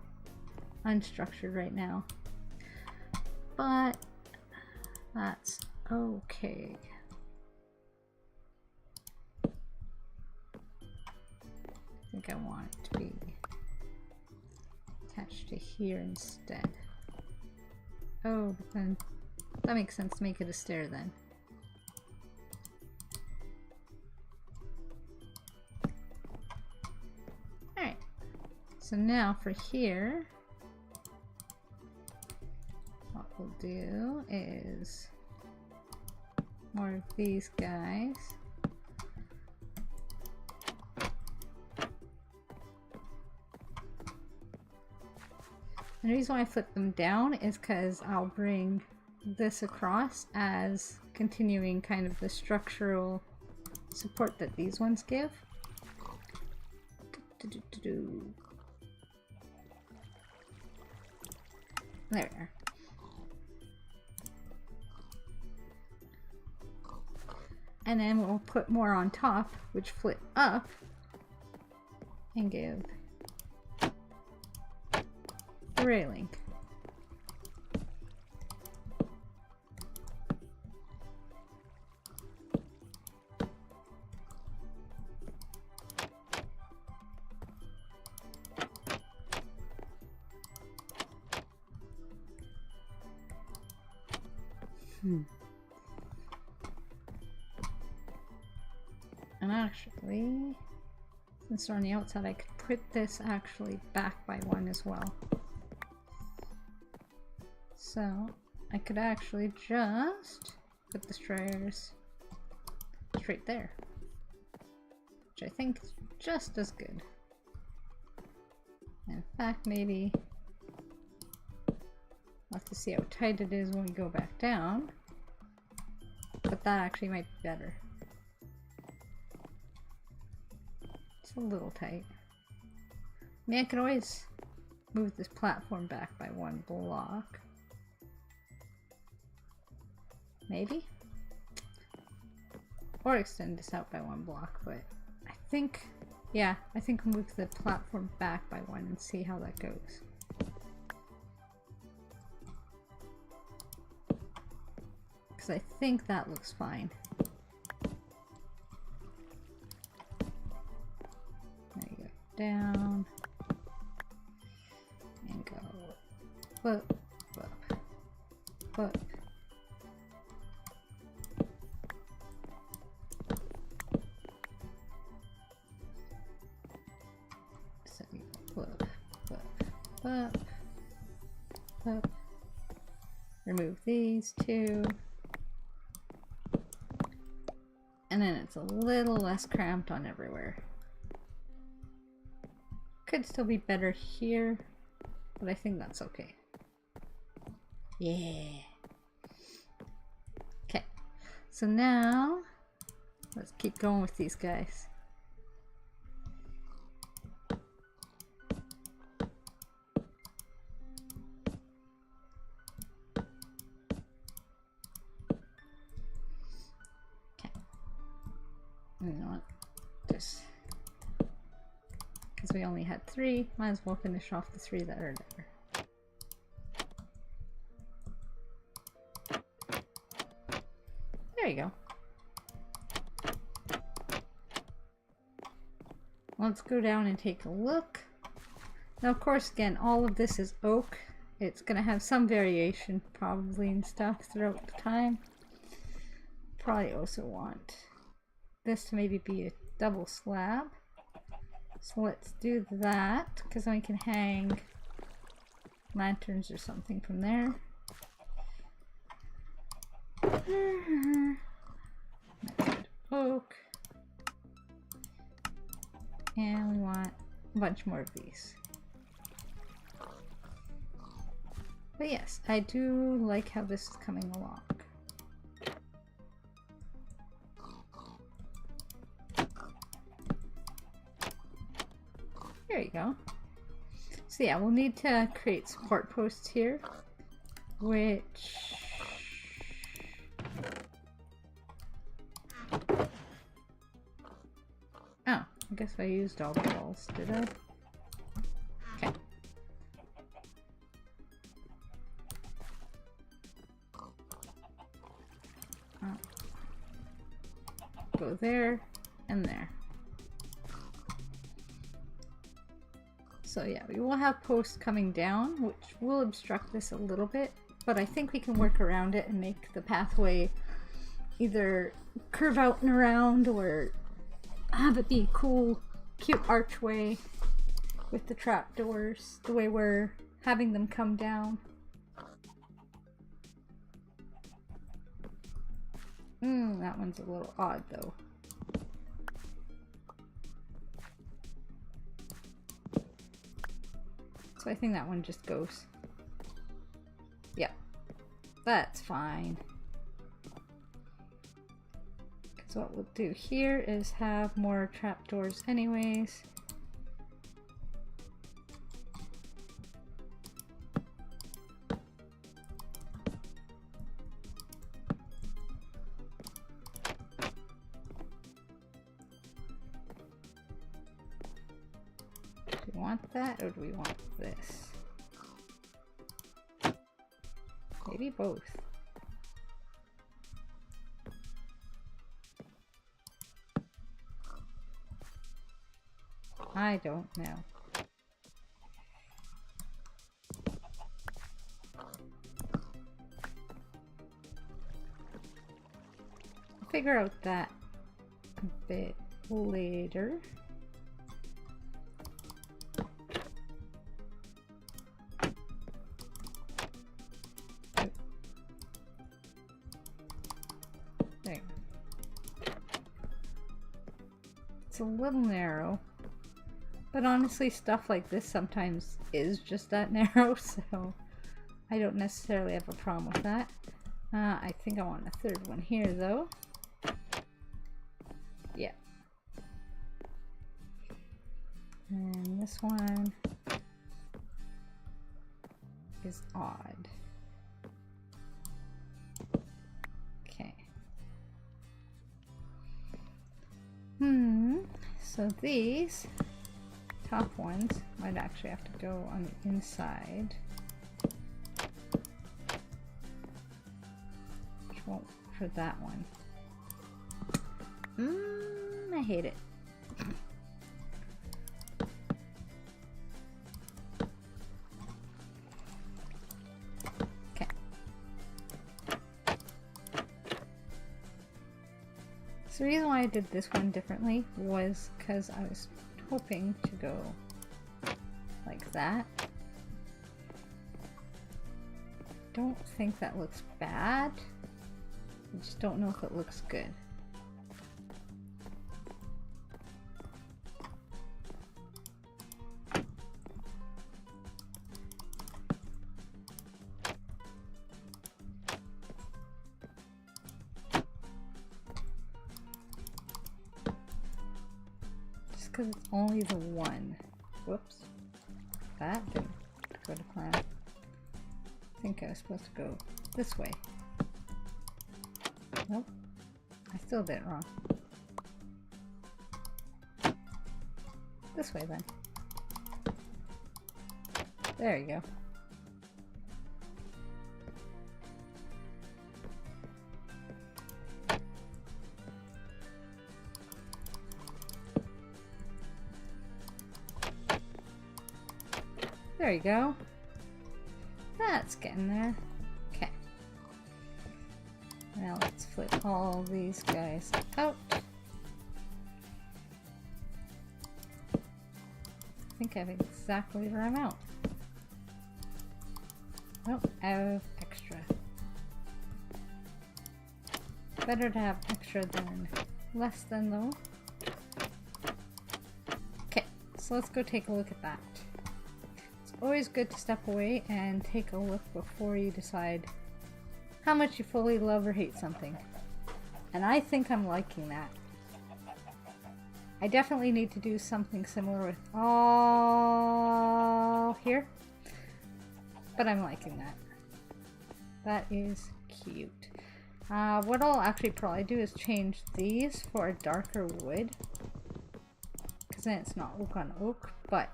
unstructured right now. But that's okay. I think I want it to be attached to here instead. Oh, but then that makes sense to make it a stair then. Alright, so now for here, what we'll do is more of these guys. And the reason why I flip them down is because I'll bring this across as continuing kind of the structural support that these ones give. There we are. And then we'll put more on top, which flip up and give the railing. And actually, since we're on the outside, I could put this actually back by 1 as well. So I could actually just put the stairs straight there, which I think is just as good. In fact, maybe I'll have to see how tight it is when we go back down, but that actually might be better. It's a little tight. I mean, I could always move this platform back by 1 block. Maybe? Or extend this out by 1 block, but I think, yeah, I think we'll move the platform back by 1 and see how that goes. Because I think that looks fine. There you go. Down. And go up, up, up. So you go up, up. Remove these 2. And then it's a little less cramped on everywhere. Could still be better here, but I think that's okay. Yeah. Okay, so now let's keep going with these guys. You know what? Just because we only had 3, might as well finish off the 3 that are there. There you go. Let's go down and take a look. Now, of course, again, all of this is oak. It's going to have some variation, probably, and stuff throughout the time. Probably also want this to maybe be a double slab. So let's do that, because then we can hang lanterns or something from there. Oak. And we want a bunch more of these. But yes, I do like how this is coming along. There you go. So yeah, we'll need to create support posts here, which... Oh, I guess I used all the walls, did I? Okay. Go there and there. So yeah, we will have posts coming down, which will obstruct this a little bit, but I think we can work around it and make the pathway either curve out and around or have it be a cool, cute archway with the trapdoors, the way we're having them come down. That one's a little odd though. So I think that one just goes. Yeah, that's fine. Because what we'll do here is have more trapdoors anyways. Do we want that or do we want this? Maybe both. I don't know. figure out that a bit later. There. It's a little narrow, but honestly stuff like this sometimes is just that narrow, so I don't necessarily have a problem with that. I think I want a third one here though. Yeah. And this one is odd. Okay. So these top ones might actually have to go on the inside. Which won't for that one. I hate it. Okay. So the reason why I did this one differently was because I was hoping to go like that. Don't think that looks bad. I just don't know if it looks good. Just because it's only the one. Whoops. That didn't go to plan. I think I was supposed to go this way. Nope. I still did it wrong. This way then. There you go. There you go. That's getting there. Okay. Now let's flip all these guys out. I think I have exactly where I'm out. Oh, I have extra. Better to have extra than less than though. Okay, so let's go take a look at that. Always good to step away and take a look before you decide how much you fully love or hate something. And I think I'm liking that. I definitely need to do something similar with all here, but I'm liking that. That is cute. What I'll actually probably do is change these for a darker wood, because then it's not oak on oak, but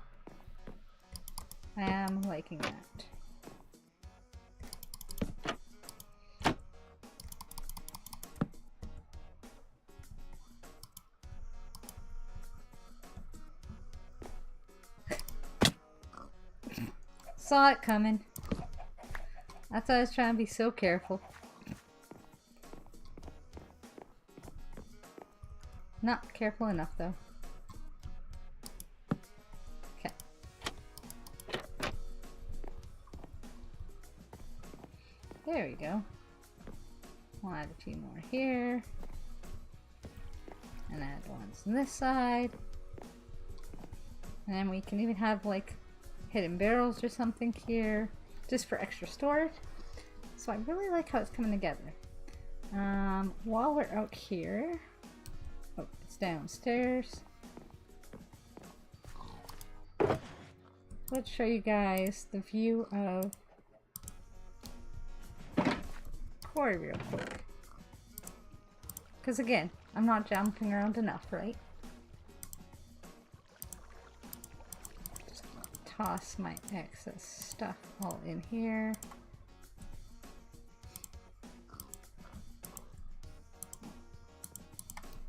I am liking that. Saw it coming. That's why I was trying to be so careful. Not careful enough though. There we go. We'll add a few more here. And add ones on this side. And then we can even have like hidden barrels or something here, just for extra storage. So I really like how it's coming together. While we're out here, oh, it's downstairs. Let's show you guys the view of quarry real quick. Because again, I'm not jumping around enough, right? Just toss my excess stuff all in here.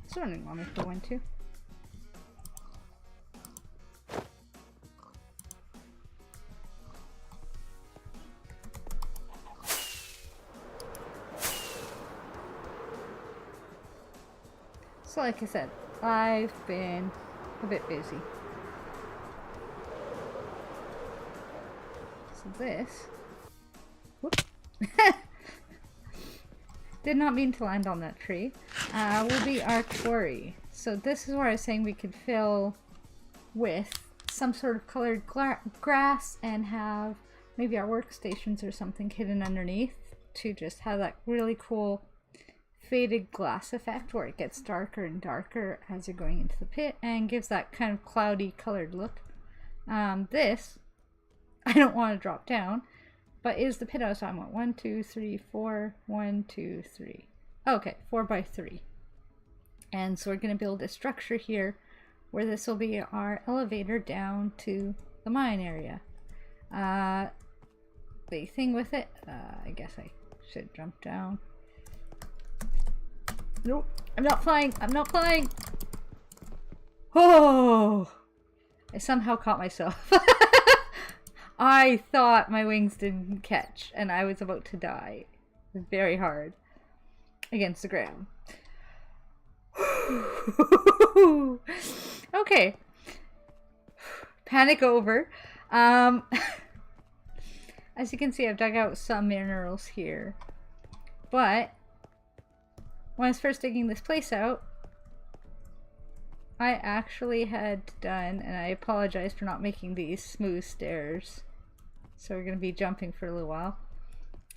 It's running on me for one too. So like I said, I've been a bit busy. So this, whoop, did not mean to land on that tree, will be our quarry. So this is where I was saying we could fill with some sort of colored grass and have maybe our workstations or something hidden underneath to just have that really cool faded glass effect where it gets darker and darker as you're going into the pit and gives that kind of cloudy colored look. This, I don't want to drop down, but is the pit I was talking about. 1, 2, 3, 4, 1, 2, 3. Okay, 4 by 3. And so we're going to build a structure here where this will be our elevator down to the mine area. The thing with it, I guess I should jump down. Nope, I'm not flying, I'm not flying! Oh! I somehow caught myself. I thought my wings didn't catch and I was about to die very hard against the ground. Okay. Panic over. As you can see, I've dug out some minerals here. But when I was first digging this place out, I actually had done, and I apologize for not making these smooth stairs. So we're going to be jumping for a little while.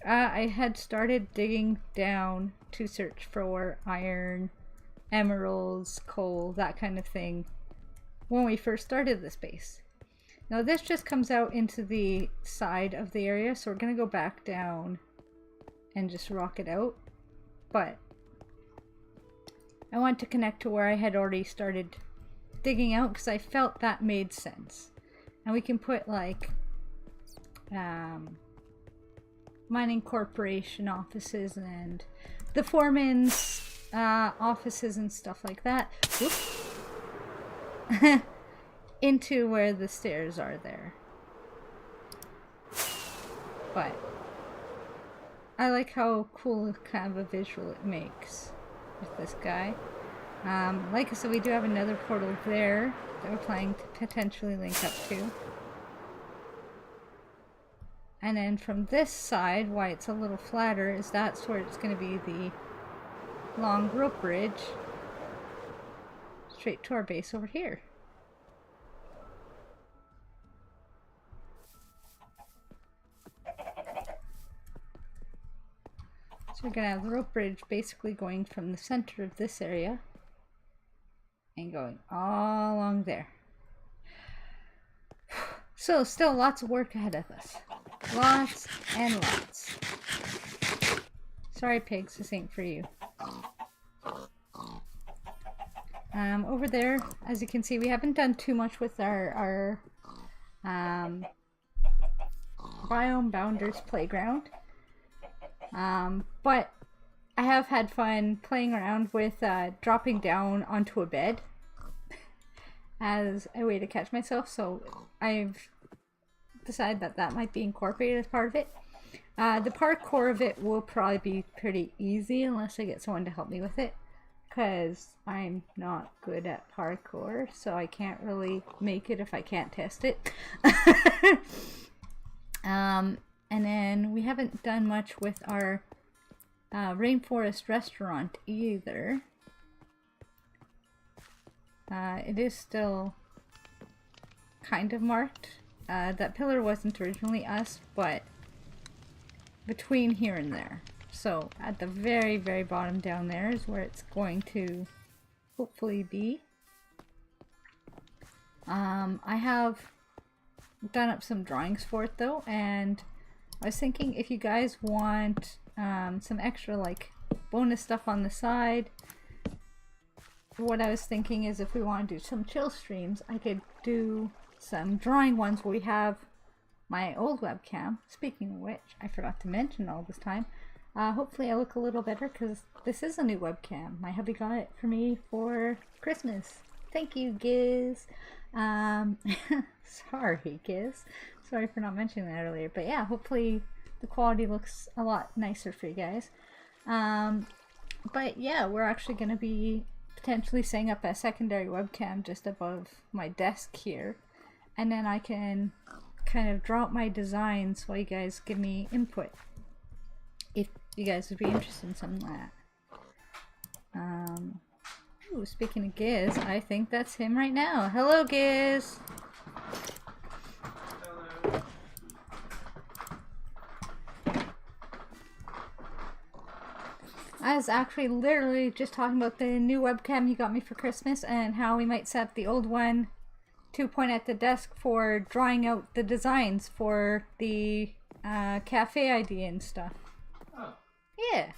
I had started digging down to search for iron, emeralds, coal, that kind of thing when we first started this base. Now this just comes out into the side of the area, so we're going to go back down and just rock it out. But I want to connect to where I had already started digging out because I felt that made sense. And we can put like mining corporation offices and the foreman's offices and stuff like that into where the stairs are there. But I like how cool kind of a visual it makes with this guy. Like I said, we do have another portal there that we're planning to potentially link up to. And then from this side, why it's a little flatter, is that's where it's going to be the long rope bridge straight to our base over here. So we're going to have the rope bridge basically going from the center of this area and going all along there. So still lots of work ahead of us. Lots and lots. Sorry pigs, this ain't for you. Over there, as you can see, we haven't done too much with our biome bounders playground. But I have had fun playing around with dropping down onto a bed as a way to catch myself, so I've decided that that might be incorporated as part of it. The parkour of it will probably be pretty easy unless I get someone to help me with it, because I'm not good at parkour, so I can't really make it if I can't test it. And then we haven't done much with our rainforest restaurant either. It is still kind of marked. That pillar wasn't originally us, but between here and there. So at the very, very bottom down there is where it's going to hopefully be. I have done up some drawings for it though, and I was thinking if you guys want some extra like bonus stuff on the side, what I was thinking is if we want to do some chill streams, I could do some drawing ones where we have my old webcam. Speaking of which, I forgot to mention all this time. Hopefully I look a little better because this is a new webcam. My hubby got it for me for Christmas. Thank you, Giz. Sorry, Giz. Sorry for not mentioning that earlier. But yeah, hopefully the quality looks a lot nicer for you guys. But yeah, we're actually going to be potentially setting up a secondary webcam just above my desk here, and then I can kind of draw up my designs while you guys give me input, if you guys would be interested in something like that. Ooh, speaking of Giz, I think that's him right now. Hello, Giz! Hello. I was actually literally just talking about the new webcam you got me for Christmas and how we might set up the old one to point at the desk for drawing out the designs for the cafe idea and stuff. Oh. Yeah.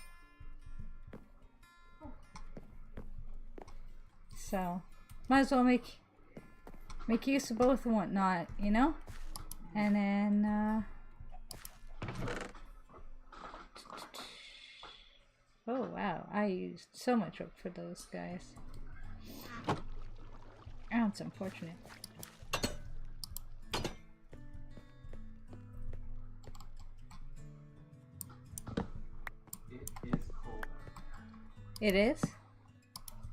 So, might as well make use of both and whatnot, you know? And then, oh wow, I used so much oak for those guys. That's unfortunate. It is cold. It is?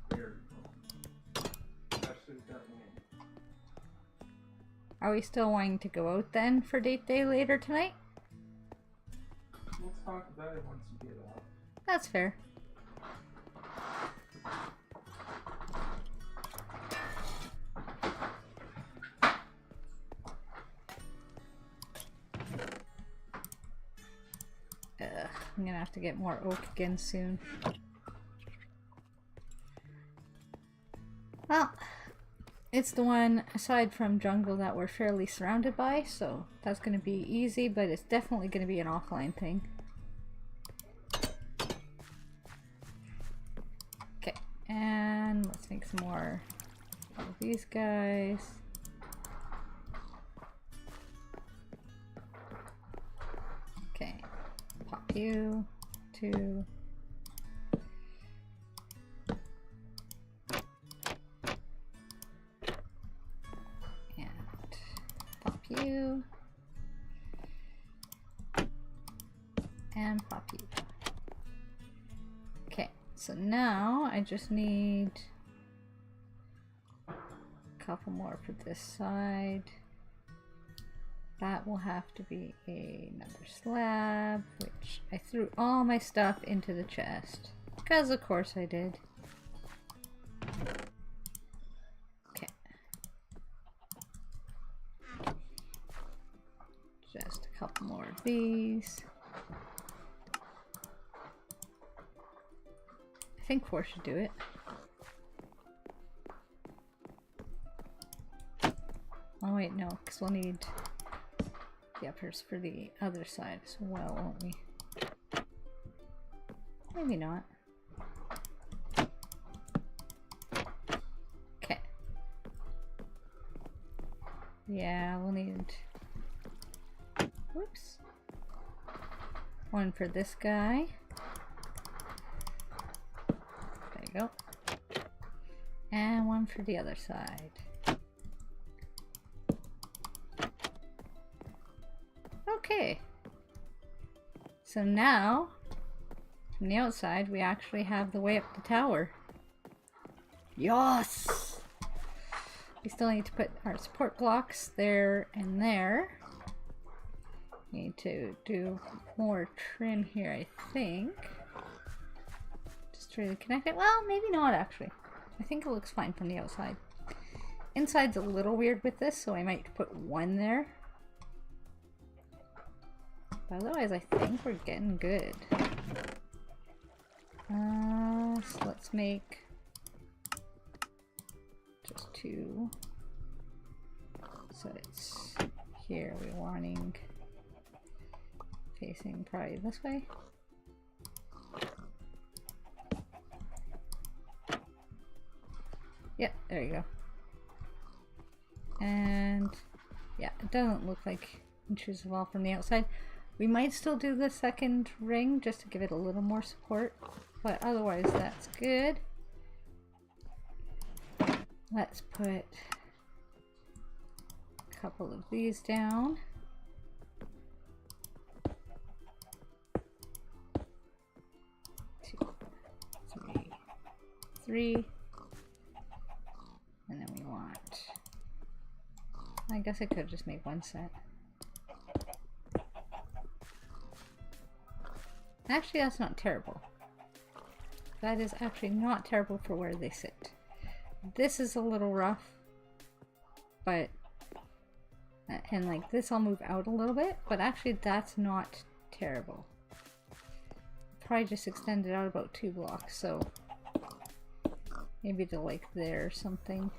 Very cold. Especially with that wind. Are we still wanting to go out then for date day later tonight? We'll talk about it once you get out. That's fair. I'm gonna have to get more oak again soon. Well, it's the one aside from jungle that we're fairly surrounded by, so that's gonna be easy, but it's definitely gonna be an offline thing. Okay, and let's make some more of these guys. Okay, pop you, 2. And pop you. And pop you. Okay, so now I just need a couple more for this side. That will have to be another slab, which I threw all my stuff into the chest. Because of course I did. Okay. Just a couple more of these. I think 4 should do it. Oh wait, no, because we'll need the uppers for the other side as well, won't we? Maybe not. Okay. Yeah, we'll need... Whoops. 1 for this guy. There you go. And 1 for the other side. Okay, so now from the outside we actually have the way up the tower. Yes! We still need to put our support blocks there and there. Need to do more trim here, I think. Just to really connect it. Well, maybe not actually. I think it looks fine from the outside. Inside's a little weird with this, so I might put 1 there. Otherwise, I think we're getting good. So let's make just 2. So it's here. We're wanting facing probably this way. Yep, there you go. And yeah, it doesn't look like intrusive wall from the outside. We might still do the second ring just to give it a little more support, but otherwise that's good. Let's put a couple of these down. 2, 3, 3. And then we want... I guess I could just make one set. Actually, that's not terrible. That is actually not terrible for where they sit. This is a little rough, but... And like this I'll move out a little bit, but actually that's not terrible. Probably just extend it out about 2 blocks, so maybe to like there or something.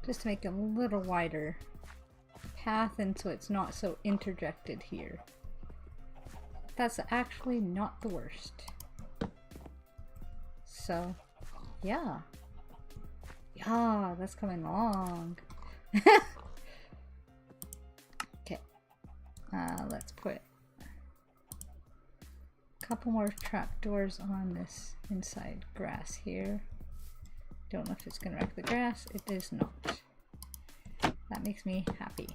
Just to make a little wider path and so it's not so interjected here. That's actually not the worst. So, yeah. Yeah, that's coming along. Okay. Let's put a couple more trapdoors on this inside grass here. Don't know if it's gonna wreck the grass. It is not. That makes me happy.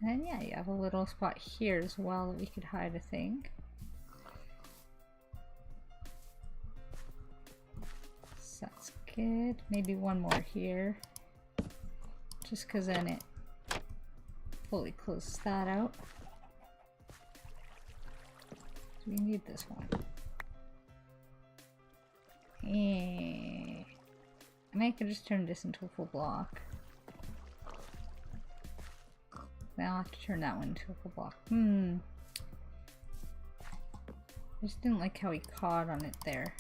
And then yeah, you have a little spot here as well that we could hide a thing. So that's good. Maybe one more here. Just because then it fully closes that out. So we need this one. Yeah. I mean, I could just turn this into a full block. Now I'll have to turn that one into a full block. I just didn't like how he caught on it there.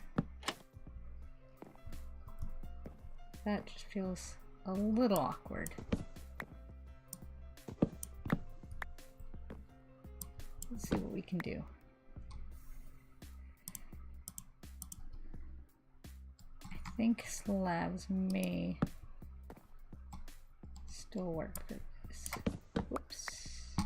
That just feels a little awkward. Let's see what we can do. I think slabs may still work for this. Whoops.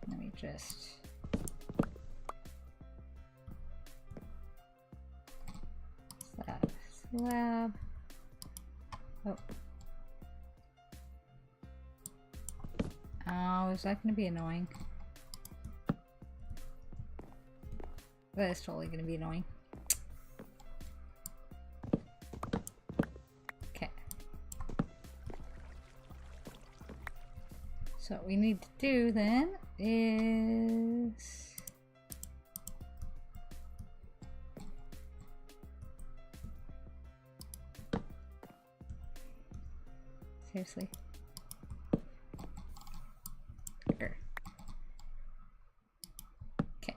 Let me just slab. Oh. Oh, is that going to be annoying? That is totally going to be annoying. Okay. So what we need to do then is... Seriously. Here. Okay.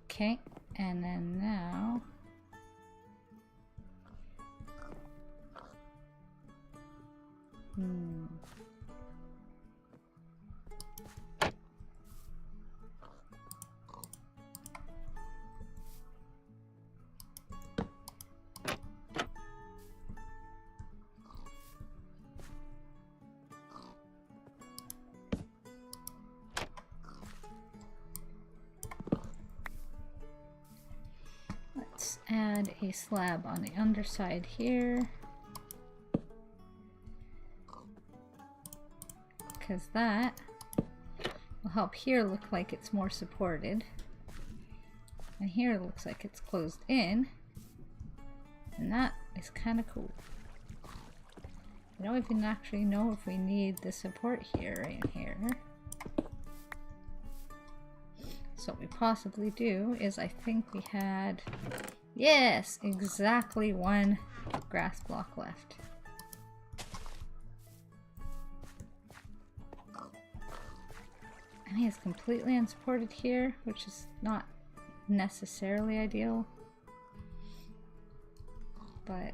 Okay, and then now let's add a slab on the underside here, because that will help here look like it's more supported, and here it looks like it's closed in, and that is kind of cool. I don't even actually know if we need the support here, right here. So what we possibly do is, I think we had, yes, exactly 1 grass block left. And he is completely unsupported here, which is not necessarily ideal. But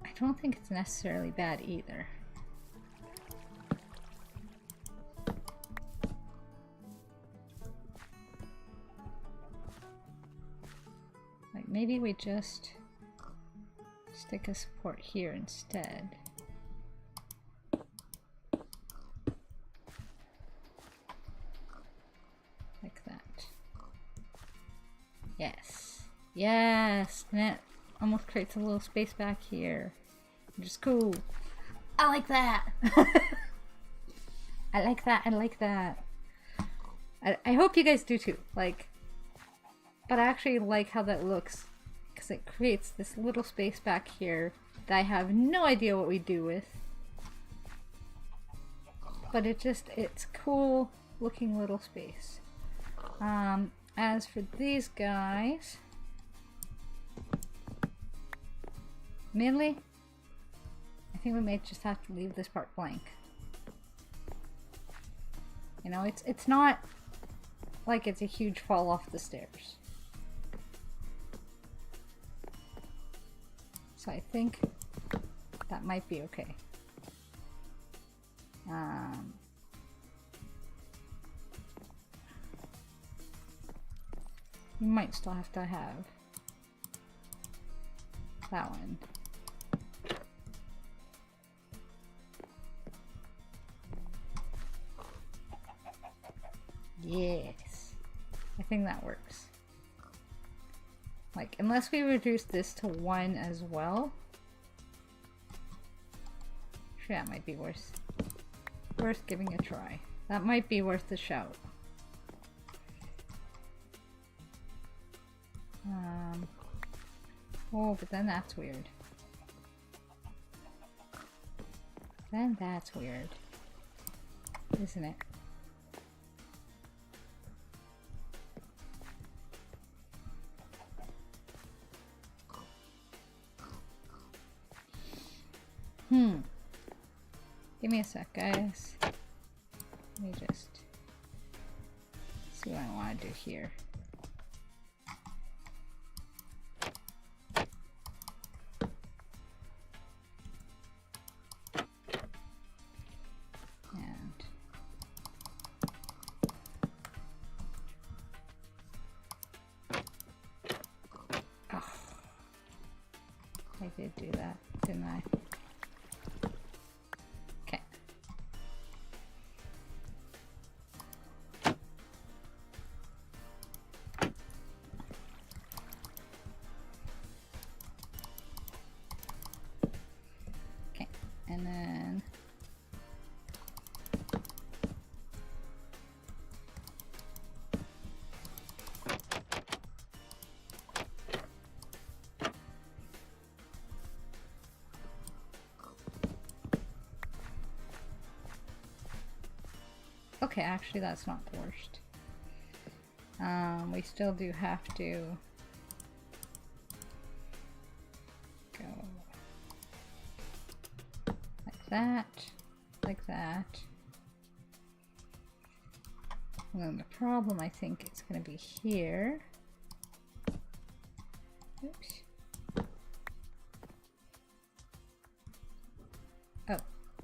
I don't think it's necessarily bad either. Like maybe we just stick a support here instead. Like that. Yes. Yes! And it almost creates a little space back here. Which is cool. I like that! I like that, I like that. I hope you guys do too. Like, but I actually like how that looks. Because it creates this little space back here that I have no idea what we do with. But it's cool looking little space. As for these guys, mainly, I think we may just have to leave this part blank. You know, it's not like it's a huge fall off the stairs. So I think that might be okay. You might still have to have that one. Yes. I think that works. Like, unless we reduce this to 1 as well. Sure, that might be worth giving a try. That might be worth a shout. Oh, but then that's weird. Then that's weird. Isn't it? Give me a sec, guys. Let me just see what I want to do here. I did do that, didn't I? Okay. Okay, and then okay, actually that's not the worst. We still do have to go like that, like that. And then the problem, I think, is going to be here. Oops. Oh,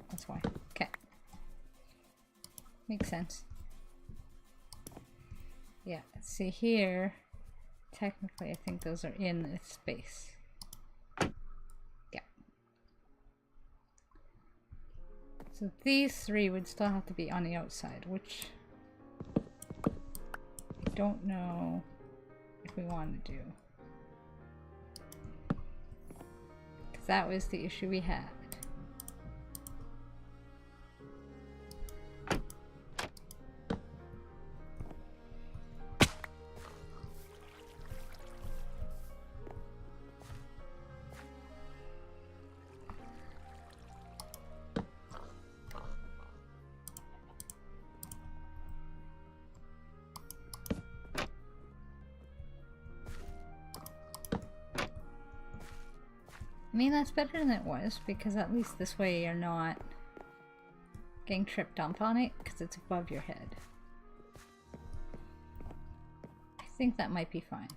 that's why. Okay. Makes sense. Yeah, see here, technically I think those are in this space. Yeah. So these 3 would still have to be on the outside, which I don't know if we want to do. Because that was the issue we had. I mean, that's better than it was, because at least this way you're not getting tripped up on it, because it's above your head. I think that might be fine.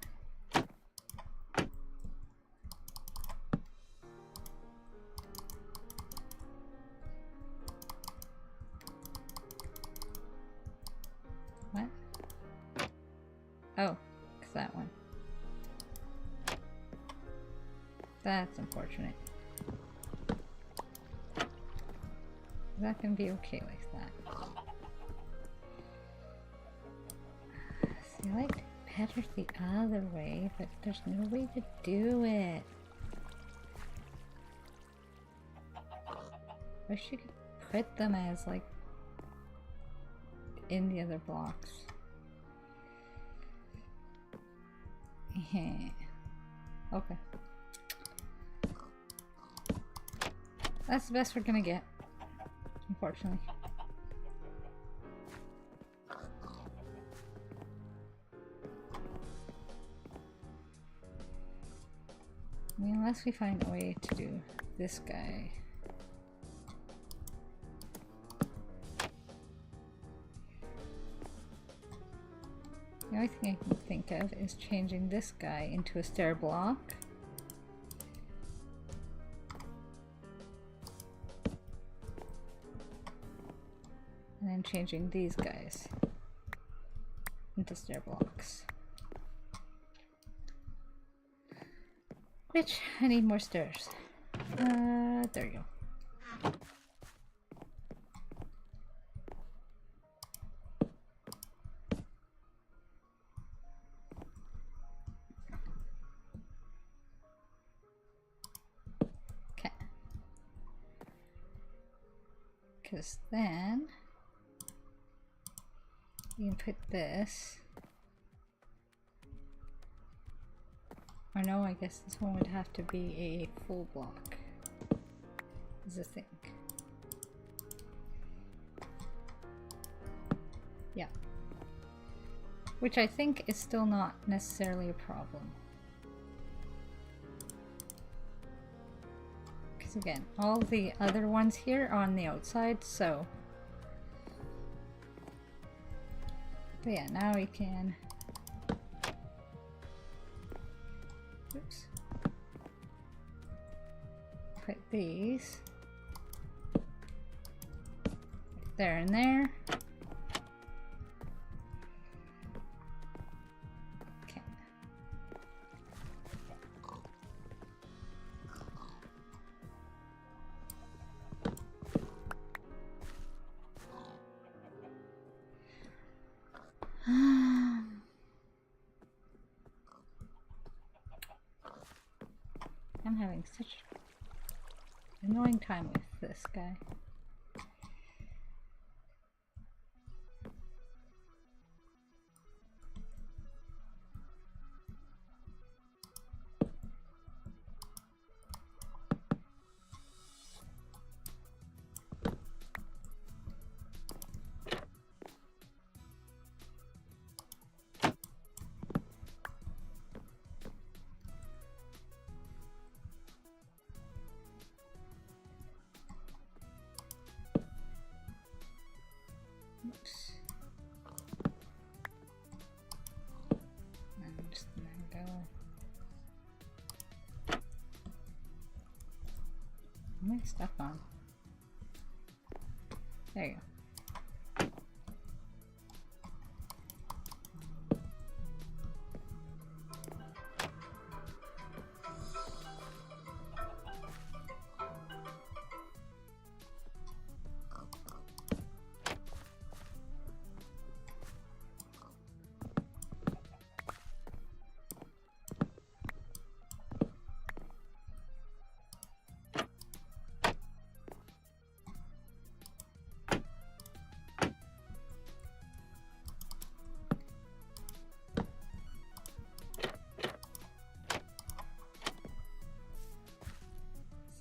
What? Oh, it's that one. That's unfortunate. That can be okay like that. See, I like to better the other way, but there's no way to do it. Wish you could put them as like in the other blocks. Yeah. Okay. That's the best we're gonna get, unfortunately. I mean, unless we find a way to do this guy. The only thing I can think of is changing this guy into a stair block. And then changing these guys into stair blocks. Which, I need more stairs. There you go. Because then you can put this, or no, I guess this one would have to be a full block, is the thing. Yeah. Which I think is still not necessarily a problem. Again, all the other ones here are on the outside, so but yeah, now we can oops, put these right there and there. I'm having such an annoying time with this guy. Oops. I'm just gonna go. My stuff on. There you go.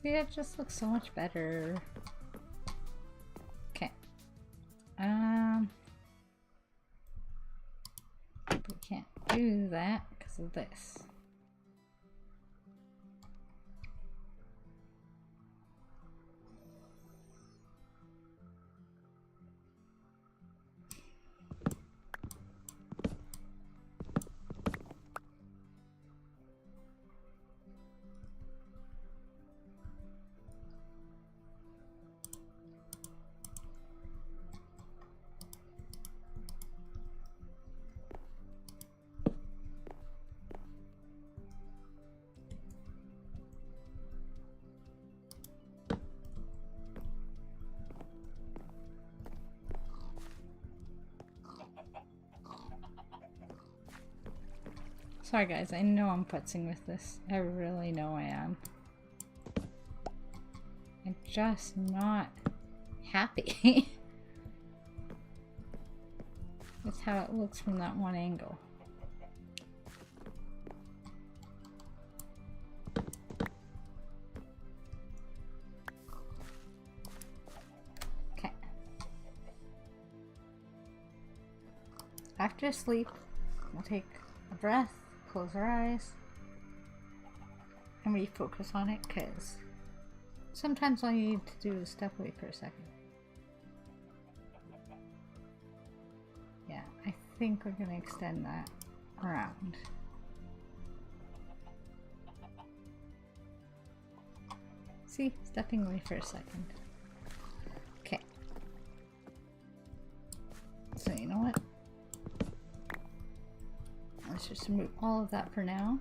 See, it just looks so much better. Okay. We can't do that because of this. Sorry guys, I know I'm putzing with this. I really know I am. I'm just not happy. That's how it looks from that one angle. Okay. After sleep, we'll take a breath, close our eyes, and refocus on it, because sometimes all you need to do is step away for a second. Yeah, I think we're going to extend that around. See, stepping away for a second. Okay. So you know what? Let's just remove all of that for now.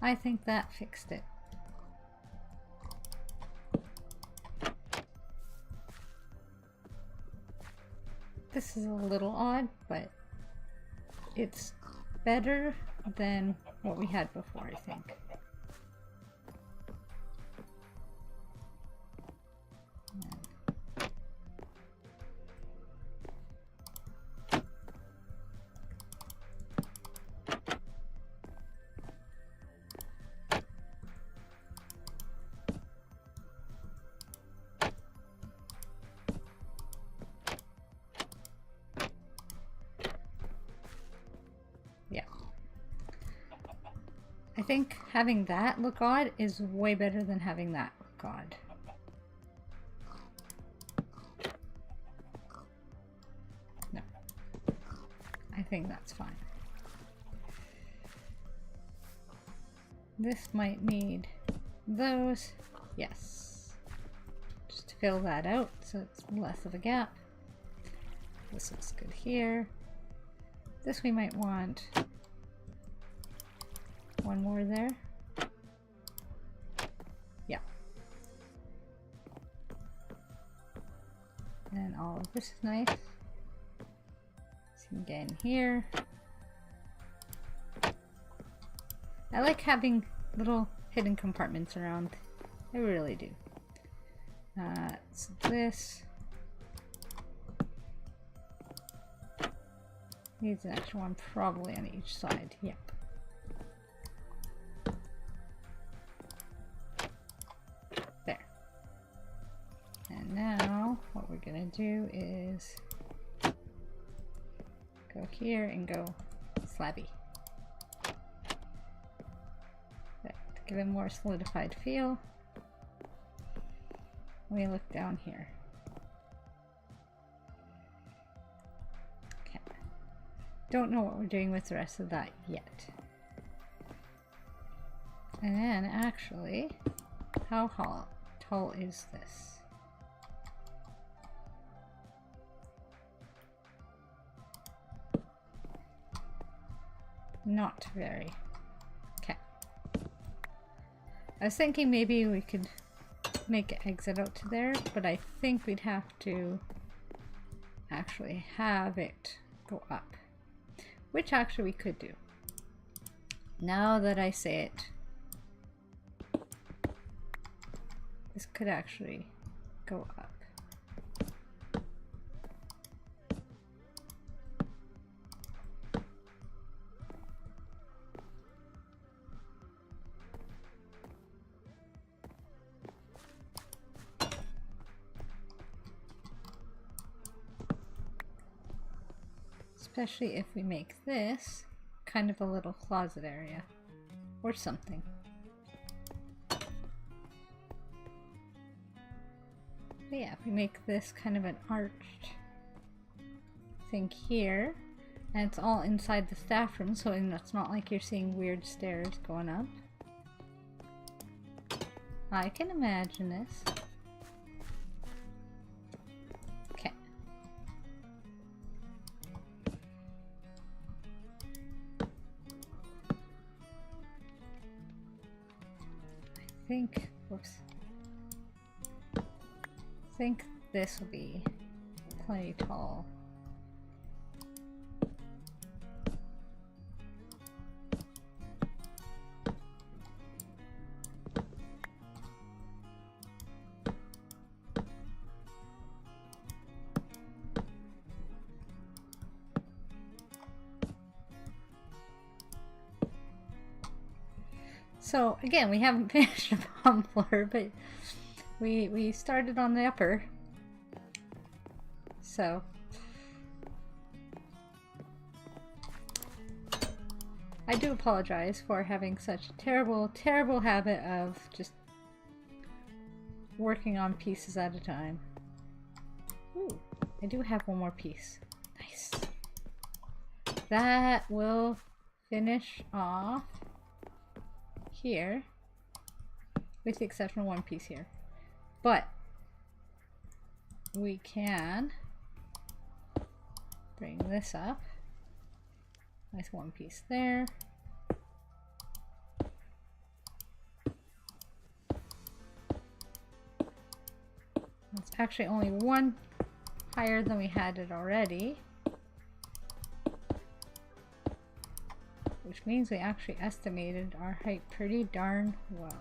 I think that fixed it. This is a little odd, but it's better than what we had before, I think. I think having that look odd is way better than having that look odd. No. I think that's fine. This might need those. Yes. Just to fill that out so it's less of a gap. This looks good here. This we might want one more there. Yeah. And all of this is nice. So you can get in here. I like having little hidden compartments around. I really do. So this needs an extra one probably on each side. Yep. Now, what we're gonna do is go here and go slabby. To give it a more solidified feel, we look down here. Okay. Don't know what we're doing with the rest of that yet. And then, actually, how tall is this? Not very. Okay. I was thinking maybe we could make an exit out to there, but I think we'd have to actually have it go up. Which actually we could do. Now that I say it, this could actually go up. Especially if we make this kind of a little closet area or something. But yeah, if we make this kind of an arched thing here, and it's all inside the staff room, so it's not like you're seeing weird stairs going up. I can imagine this. Okay. I think this will be plenty tall. So again, we haven't finished the bottom floor, but we started on the upper. So I do apologize for having such a terrible, terrible habit of just working on pieces at a time. Ooh, I do have one more piece. Nice. That will finish off here, with the exception of one piece here. But we can bring this up. Nice one piece there. It's actually only one higher than we had it already, which means we actually estimated our height pretty darn well.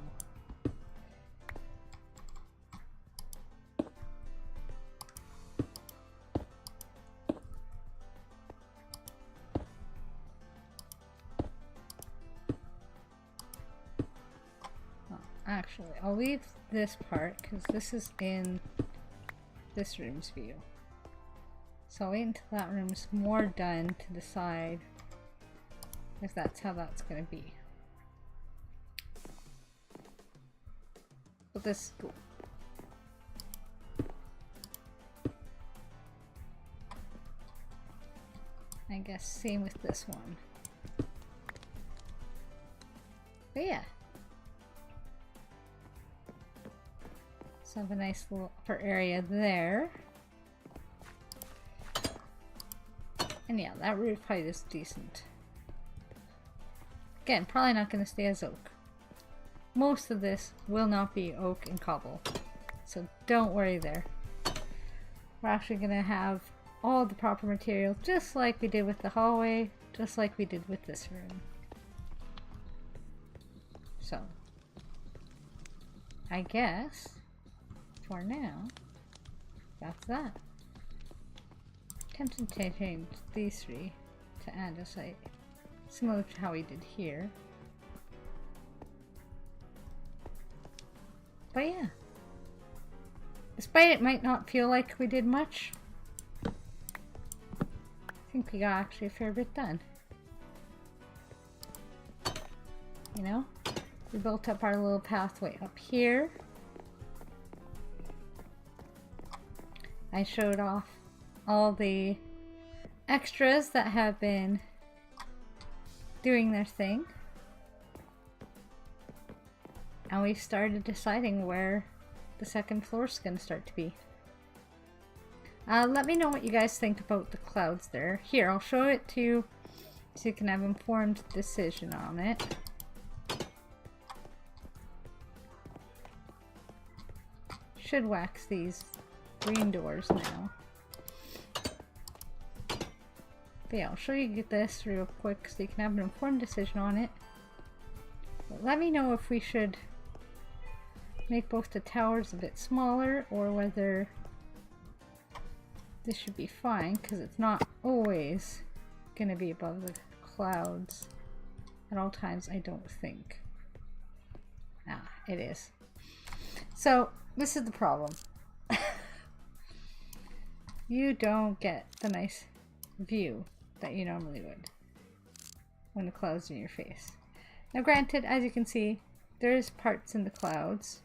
Actually, I'll leave this part because this is in this room's view. So I'll wait until that room's more done to decide if that's how that's going to be. But this... I guess same with this one. But yeah. So I have a nice little upper area there. And yeah, that roof height is decent. Again, probably not going to stay as oak. Most of this will not be oak and cobble, so don't worry there. We're actually going to have all the proper materials, just like we did with the hallway, just like we did with this room. So, I guess, for now, that's that. Tempted to change these three to andesite, similar to how we did here. But yeah, despite it might not feel like we did much, I think we got actually a fair bit done. You know, we built up our little pathway up here. I showed off all the extras that have been doing their thing. And we started deciding where the second floor is going to start to be. Let me know what you guys think about the clouds there. Here, I'll show it to you so you can have an informed decision on it. Should wax these green doors now. But yeah, I'll show you this real quick so you can have an informed decision on it. But let me know if we should make both the towers a bit smaller or whether this should be fine, because it's not always going to be above the clouds at all times, I don't think. Ah, it is. So this is the problem. You don't get the nice view that you normally would when the cloud's in your face. Now granted, as you can see, there's parts in the clouds,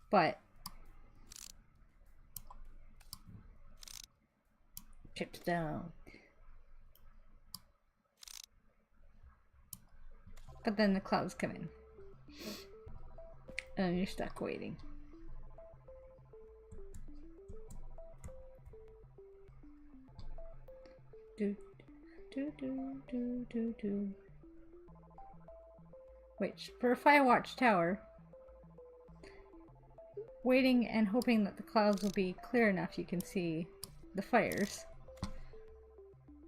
but chips down. But then the clouds come in. And you're stuck waiting. Do, do, do, do, do, do. Which, for a fire watchtower, waiting and hoping that the clouds will be clear enough you can see the fires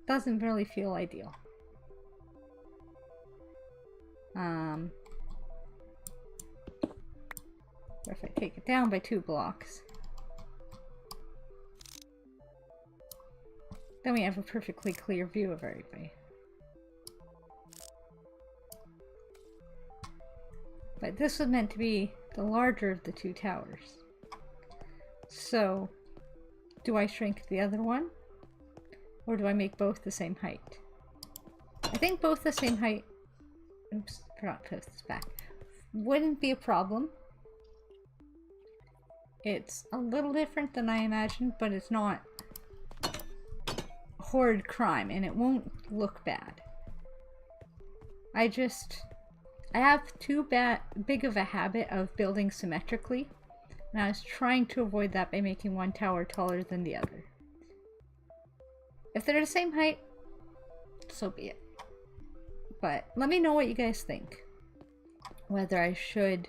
doesn't really feel ideal. Or if I take it down by 2 blocks, then we have a perfectly clear view of everybody. But this was meant to be the larger of the 2 towers. So, do I shrink the other one? Or do I make both the same height? I think both the same height. Oops, forgot to post this back. Wouldn't be a problem. It's a little different than I imagined, but it's not horrid crime, and it won't look bad. I have too big of a habit of building symmetrically, and I was trying to avoid that by making one tower taller than the other. If they're the same height, so be it. But let me know what you guys think. Whether I should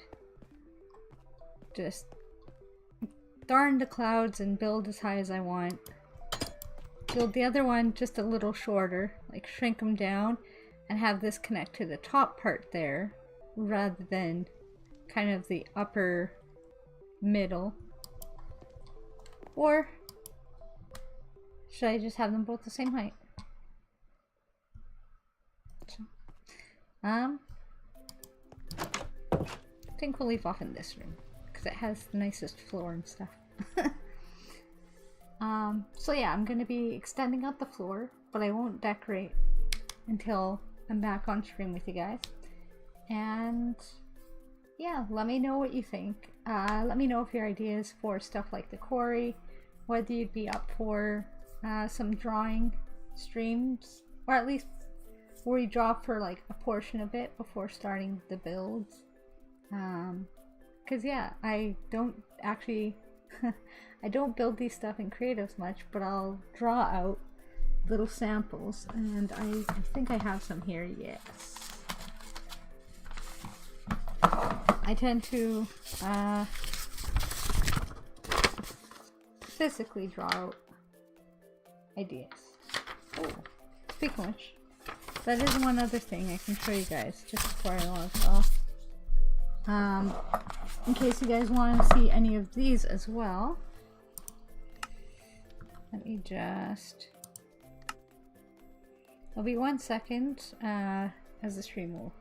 just darn the clouds and build as high as I want. Build the other one just a little shorter, like shrink them down, and have this connect to the top part there, rather than kind of the upper middle. Or should I just have them both the same height? I think we'll leave off in this room because it has the nicest floor and stuff. So yeah, I'm gonna be extending out the floor, but I won't decorate until I'm back on stream with you guys. And yeah, let me know what you think. Let me know if your ideas for stuff like the quarry, whether you'd be up for some drawing streams, or at least where you draw for like a portion of it before starting the builds. Cause yeah, I don't actually I don't build these stuff in creatives much, but I'll draw out little samples, and I think I have some here. Yes, I tend to physically draw out ideas. Oh, speaking of which, that is one other thing I can show you guys just before I log off. In case you guys want to see any of these as well. Let me just... It'll be 1 second as the stream will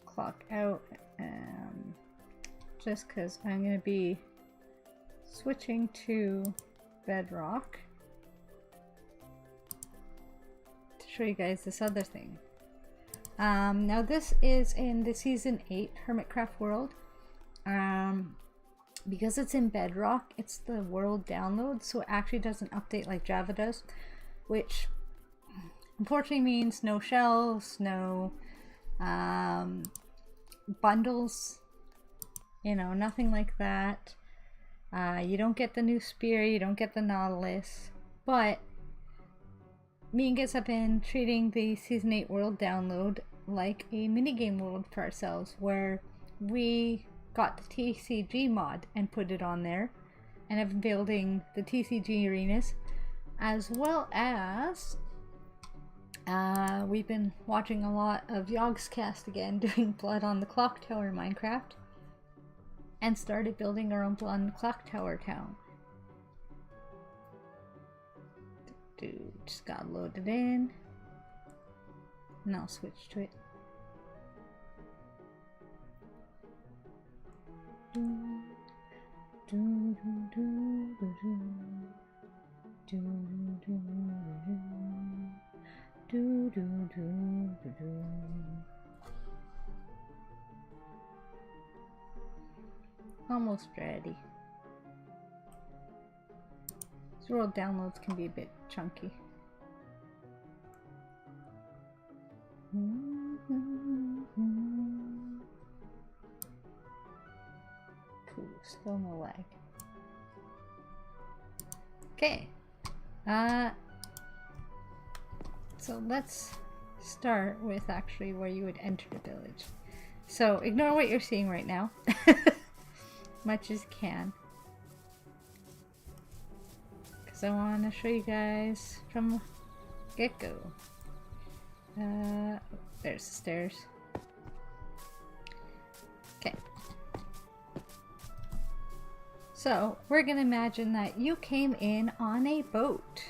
clock out. Just because I'm going to be switching to Bedrock to show you guys this other thing. Now this is in the Season 8 Hermitcraft world. Because it's in Bedrock, it's the world download, so it actually doesn't update like Java does, which unfortunately means no shells, no bundles, you know, nothing like that. You don't get the new spear, you don't get the Nautilus, but me and Giz have been treating the Season 8 world download like a minigame world for ourselves, where we got the TCG mod and put it on there, and have been building the TCG arenas, as well as we've been watching a lot of Yogscast again, doing Blood on the Clock Tower in Minecraft, and started building our own Blood on the Clock Tower town. Dude, just got loaded in, and I'll switch to it. Almost ready. These world downloads can be a bit chunky. Cool, still no lag. Okay. So let's start with actually where you would enter the village. So ignore what you're seeing right now. Much as you can. Because I want to show you guys from get-go. There's the stairs. Okay. So, we're gonna imagine that you came in on a boat.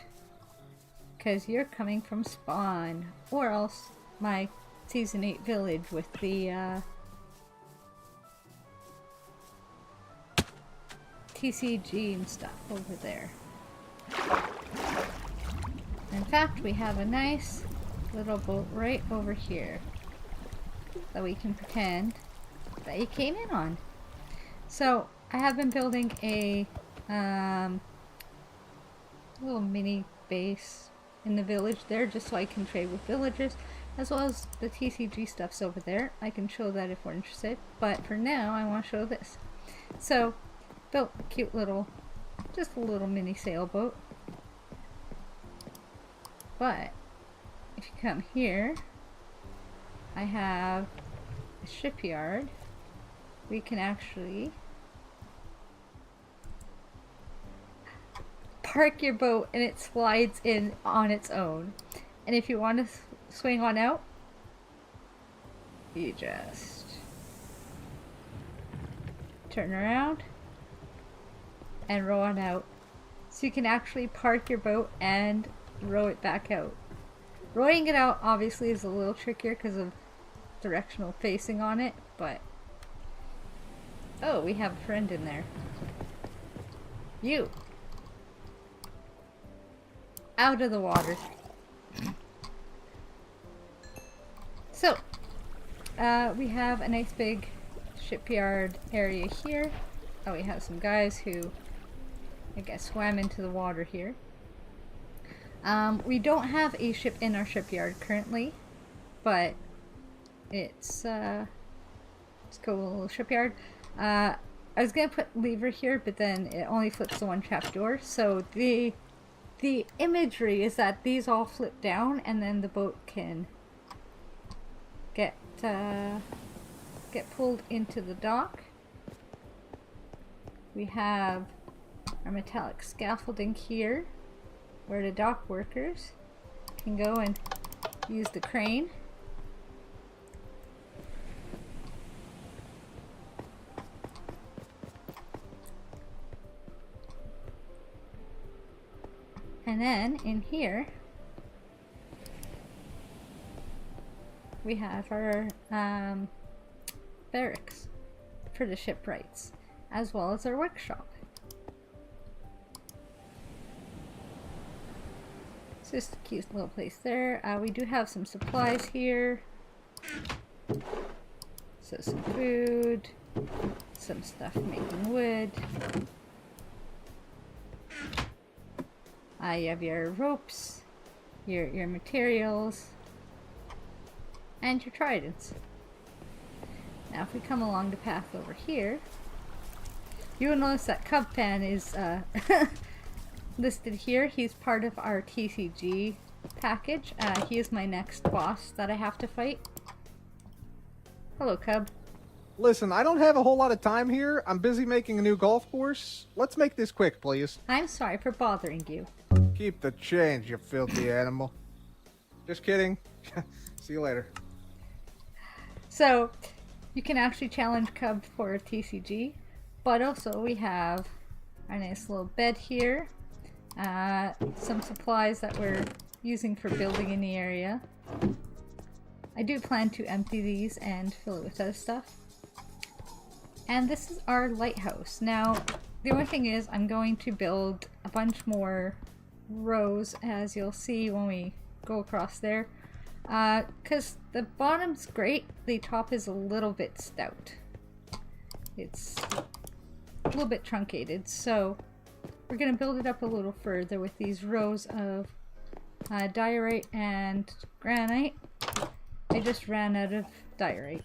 Because you're coming from spawn. Or else my Season 8 village with the TCG and stuff over there. In fact, we have a nice little boat right over here that we can pretend that you came in on. So I have been building a little mini base in the village there just so I can trade with villagers, as well as the TCG stuff's over there. I can show that if we're interested, but for now I want to show this. So built a cute little, just a little mini sailboat. But if you come here, I have a shipyard. We can actually park your boat and it slides in on its own. And if you want to swing on out, you just turn around and row on out. So you can actually park your boat and row it back out. Rowing it out obviously is a little trickier because of directional facing on it, but oh, we have a friend in there. You! Out of the water. So, we have a nice big shipyard area here. Oh, we have some guys who, I guess, swam into the water here. We don't have a ship in our shipyard currently, but it's a cool little shipyard. I was gonna put lever here, but then it only flips the one trap door. So the imagery is that these all flip down, and then the boat can get pulled into the dock. We have our metallic scaffolding here, where the dock workers can go and use the crane. And then in here we have our barracks for the shipwrights, as well as our workshop. It's just a cute little place there. We do have some supplies here. So some food, some stuff making wood. You have your ropes, your materials, and your tridents. Now if we come along the path over here, you will notice that Cub Fan is listed here. He's part of our TCG package. He is my next boss that I have to fight. Hello, Cub. Listen, I don't have a whole lot of time here. I'm busy making a new golf course. Let's make this quick, please. I'm sorry for bothering you. Keep the change, you filthy animal. Just kidding. See you later. So, you can actually challenge Cub for a TCG, but also we have our nice little bed here, some supplies that we're using for building in the area. I do plan to empty these and fill it with other stuff. And this is our lighthouse. Now, the only thing is I'm going to build a bunch more rows, as you'll see when we go across there. Because the bottom's great, the top is a little bit stout. It's a little bit truncated, so we're going to build it up a little further with these rows of diorite and granite. I just ran out of diorite.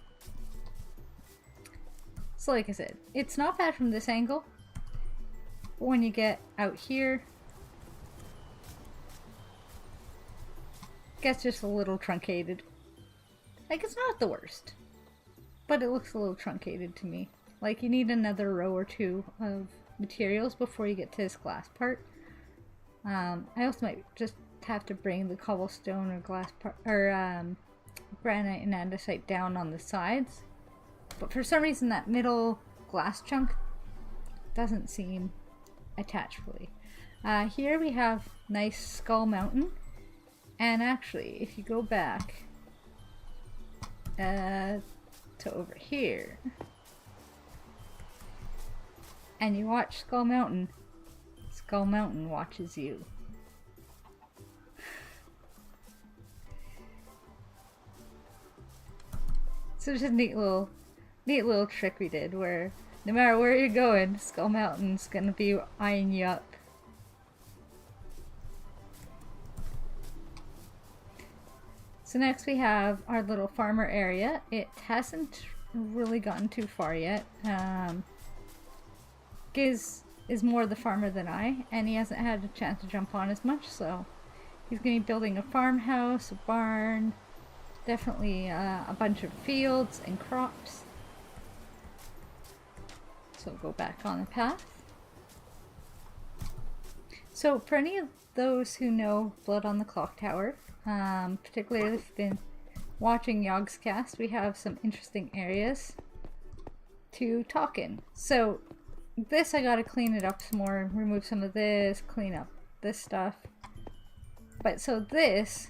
So like I said, it's not bad from this angle, but when you get out here, it gets just a little truncated. Like, it's not the worst, but it looks a little truncated to me. Like, you need another row or two of materials before you get to this glass part. I also might just have to bring the cobblestone or glass part, or granite and andesite down on the sides. But for some reason that middle glass chunk doesn't seem attached fully. Here we have nice Skull Mountain. And actually, if you go back to over here and you watch Skull Mountain watches you. So it's just a neat little trick we did where no matter where you're going, Skull Mountain's gonna be eyeing you up. So next we have our little farmer area. It hasn't really gotten too far yet. Giz is more the farmer than I, and he hasn't had a chance to jump on as much, so he's going to be building a farmhouse, a barn, definitely a bunch of fields and crops. So go back on the path. So for any of those who know Blood on the Clock Tower, particularly if you've been watching Yogg's cast, we have some interesting areas to talk in. So this I gotta clean it up some more, remove some of this, clean up this stuff. But so this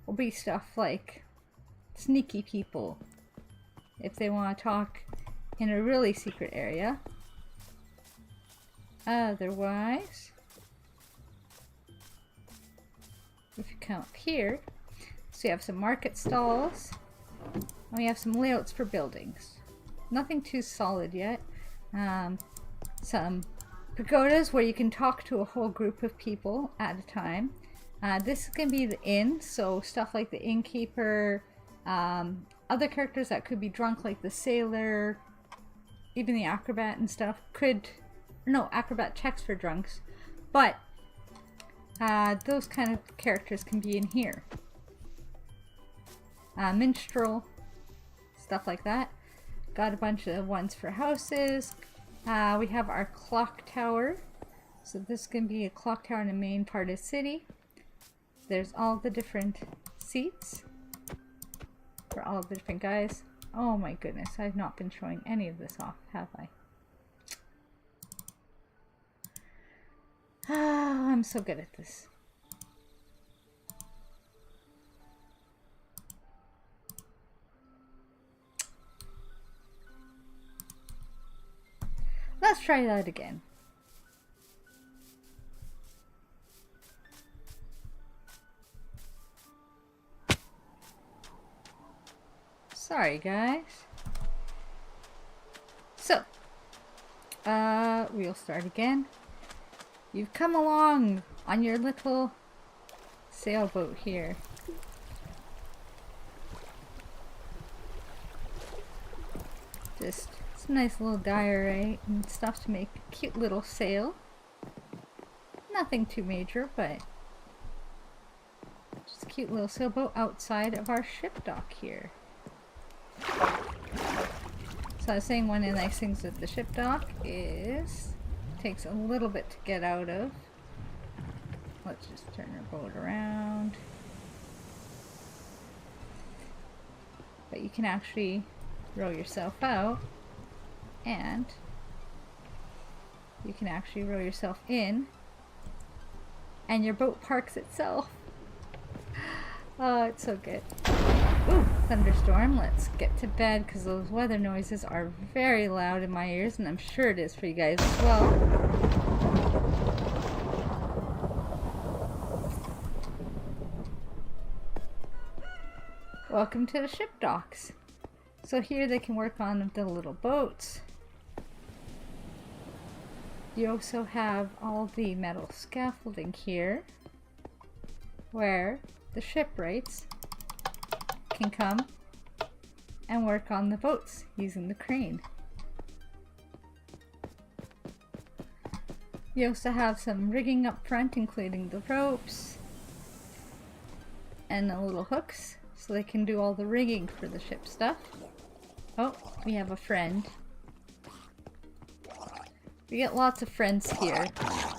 will be stuff like sneaky people, if they want to talk in a really secret area. Otherwise, if you come up here, so you have some market stalls, and we have some layouts for buildings. Nothing too solid yet. Some pagodas where you can talk to a whole group of people at a time. This is going to be the inn, so stuff like the innkeeper, other characters that could be drunk like the sailor, even the acrobat and stuff could, no, acrobat checks for drunks, but those kind of characters can be in here. Minstrel, stuff like that. Got a bunch of ones for houses. We have our clock tower. So this can be a clock tower in the main part of the city. There's all the different seats for all the different guys. Oh my goodness, I've not been showing any of this off, have I? Ah, I'm so good at this. Let's try that again. Sorry guys. So, we'll start again. You've come along on your little sailboat here. Just some nice little diorite and stuff to make a cute little sail. Nothing too major, but just a cute little sailboat outside of our ship dock here. So I was saying one of the nice things with the ship dock is it takes a little bit to get out of. Let's just turn our boat around. But you can actually row yourself out and you can actually row yourself in and your boat parks itself. Oh, it's so good. Ooh, thunderstorm. Let's get to bed because those weather noises are very loud in my ears, and I'm sure it is for you guys as well. Welcome to the ship docks. So here they can work on the little boats. You also have all the metal scaffolding here where the shipwrights can come and work on the boats using the crane. You also have some rigging up front, including the ropes and the little hooks, so they can do all the rigging for the ship stuff. Oh, we have a friend. We get lots of friends here.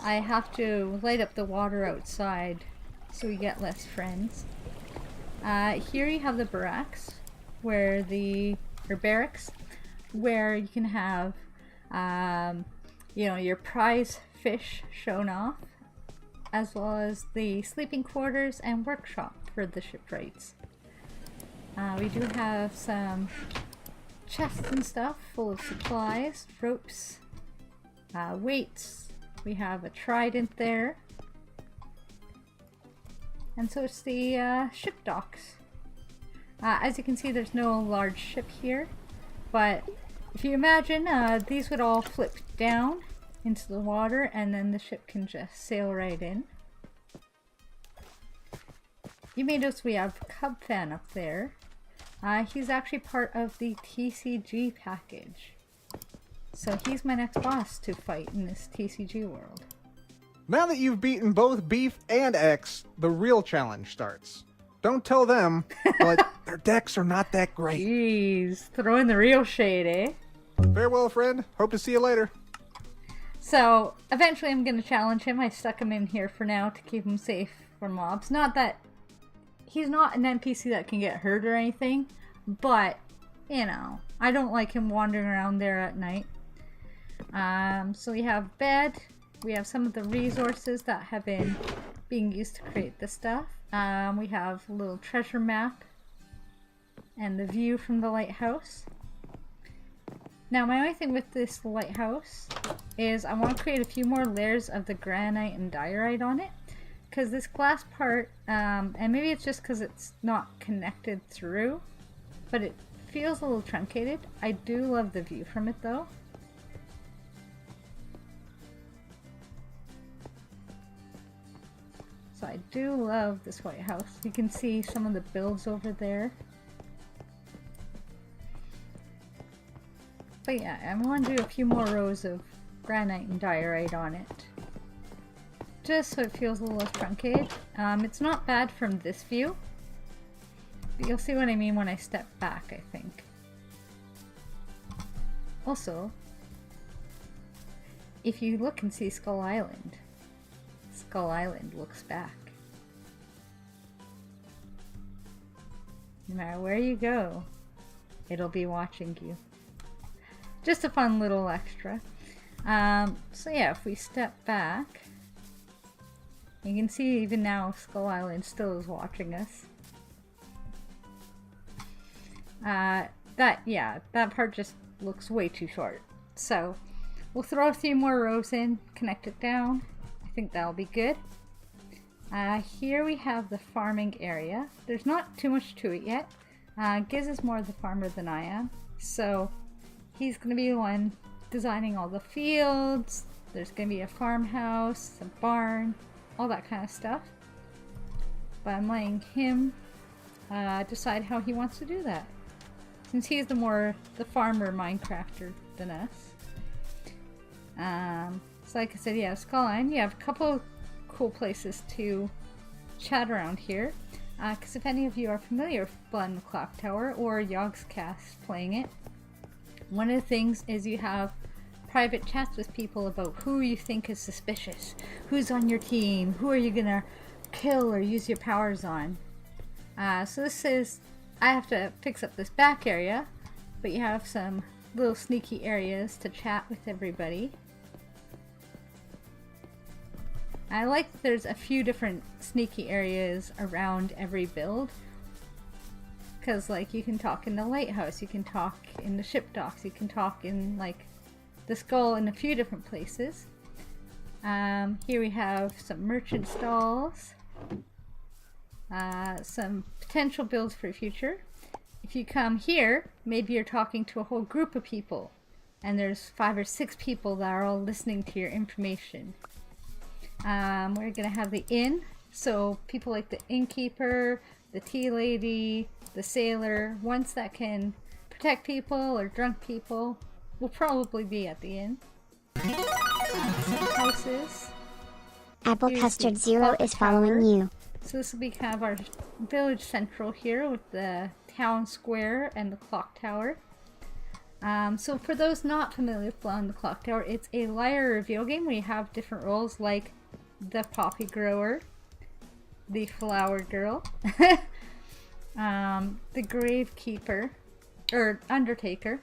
I have to light up the water outside so we get less friends. Here you have the barracks, where barracks, where you can have, you know, your prize fish shown off, as well as the sleeping quarters and workshop for the shipwrights. We do have some chests and stuff full of supplies, ropes, weights. We have a trident there. And so it's the ship docks. As you can see, there's no large ship here, but if you imagine, these would all flip down into the water and then the ship can just sail right in. You may notice we have Cub Fan up there. He's actually part of the TCG package. So he's my next boss to fight in this TCG world. Now that you've beaten both Beef and X, the real challenge starts. Don't tell them, but their decks are not that great. Jeez, throwing the real shade, eh? Farewell, friend. Hope to see you later. So, eventually I'm going to challenge him. I stuck him in here for now to keep him safe from mobs. Not that he's not an NPC that can get hurt or anything, but, you know, I don't like him wandering around there at night. So we have bed. We have some of the resources that have been being used to create this stuff. We have a little treasure map and the view from the lighthouse. Now my only thing with this lighthouse is I want to create a few more layers of the granite and diorite on it, because this glass part, and maybe it's just because it's not connected through, but it feels a little truncated. I do love the view from it though. So I do love this White House. You can see some of the builds over there. But yeah, I want to do a few more rows of granite and diorite on it. Just so it feels a little less truncated. It's not bad from this view. But you'll see what I mean when I step back, I think. Also, if you look and see Skull Island, Skull Island looks back. No matter where you go, it'll be watching you. Just a fun little extra. So yeah, if we step back, you can see even now Skull Island still is watching us. That part just looks way too short. So we'll throw a few more rows in, connect it down. I think that'll be good. Here we have the farming area. There's not too much to it yet. Giz is more the farmer than I am, so he's going to be the one designing all the fields. There's going to be a farmhouse, a barn, all that kind of stuff. But I'm letting him decide how he wants to do that, since he's the farmer Minecrafter than us. So like I said, yeah, Skull Island, you have a couple cool places to chat around here. Because if any of you are familiar with Blood in the Clock Tower or Yogscast playing it, one of the things is you have private chats with people about who you think is suspicious, who's on your team, who are you gonna kill or use your powers on. So this is, I have to fix up this back area, but you have some little sneaky areas to chat with everybody. I like that there's a few different sneaky areas around every build, because like you can talk in the lighthouse, you can talk in the ship docks, you can talk in like the skull in a few different places. Here we have some merchant stalls. some potential builds for the future. If you come here, maybe you're talking to a whole group of people, and there's 5 or 6 people that are all listening to your information. We're gonna have the inn, so people like the innkeeper, the tea lady, the sailor, ones that can protect people or drunk people, will probably be at the inn. Some houses. Apple Here's Custard the Zero clock is following tower. you. So this will be kind of our village central here with the town square and the clock tower. So for those not familiar with Beyond the Clock Tower, it's a lyre reveal game. We have different roles like the poppy grower, the flower girl, the gravekeeper, or undertaker,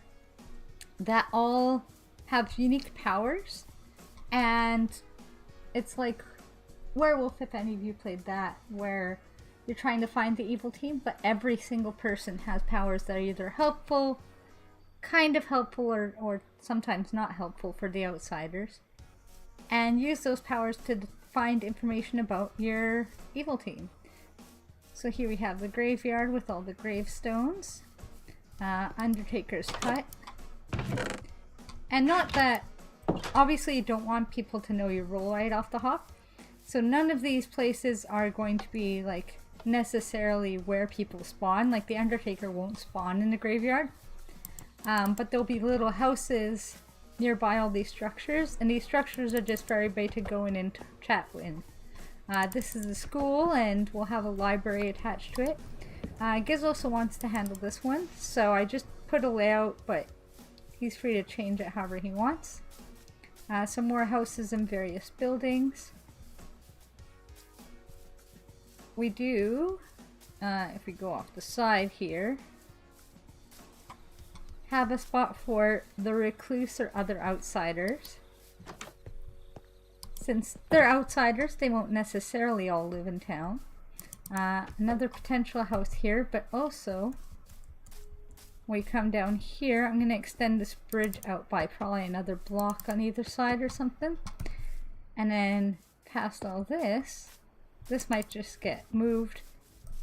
that all have unique powers. And it's like Werewolf, if any of you played that, where you're trying to find the evil team, but every single person has powers that are either helpful, kind of helpful, or sometimes not helpful for the outsiders, and use those powers to find information about your evil team. So here we have the graveyard with all the gravestones, Undertaker's hut, and not that, obviously you don't want people to know your role right off the hop, so none of these places are going to be like necessarily where people spawn. Like the Undertaker won't spawn in the graveyard, but there'll be little houses nearby all these structures, and these structures are just for everybody to go in and chat in. This is the school, and we'll have a library attached to it. Giz also wants to handle this one, so I just put a layout, but he's free to change it however he wants. Some more houses and various buildings. We do, if we go off the side here, have a spot for the recluse or other outsiders. Since they're outsiders, they won't necessarily all live in town. Another potential house here, but also when we come down here, I'm going to extend this bridge out by probably another block on either side or something. And then past all this might just get moved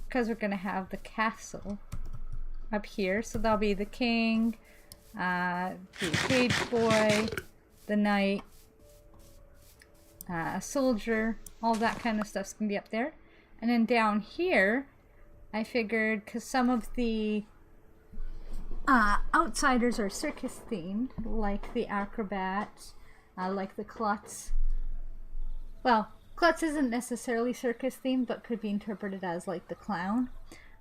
because we're going to have the castle up here. So that'll be the king, the page boy, the knight, a soldier, all that kind of stuff's going to be up there. And then down here, I figured, because some of the outsiders are circus themed, like the acrobat, like the klutz. Well, klutz isn't necessarily circus themed, but could be interpreted as like the clown.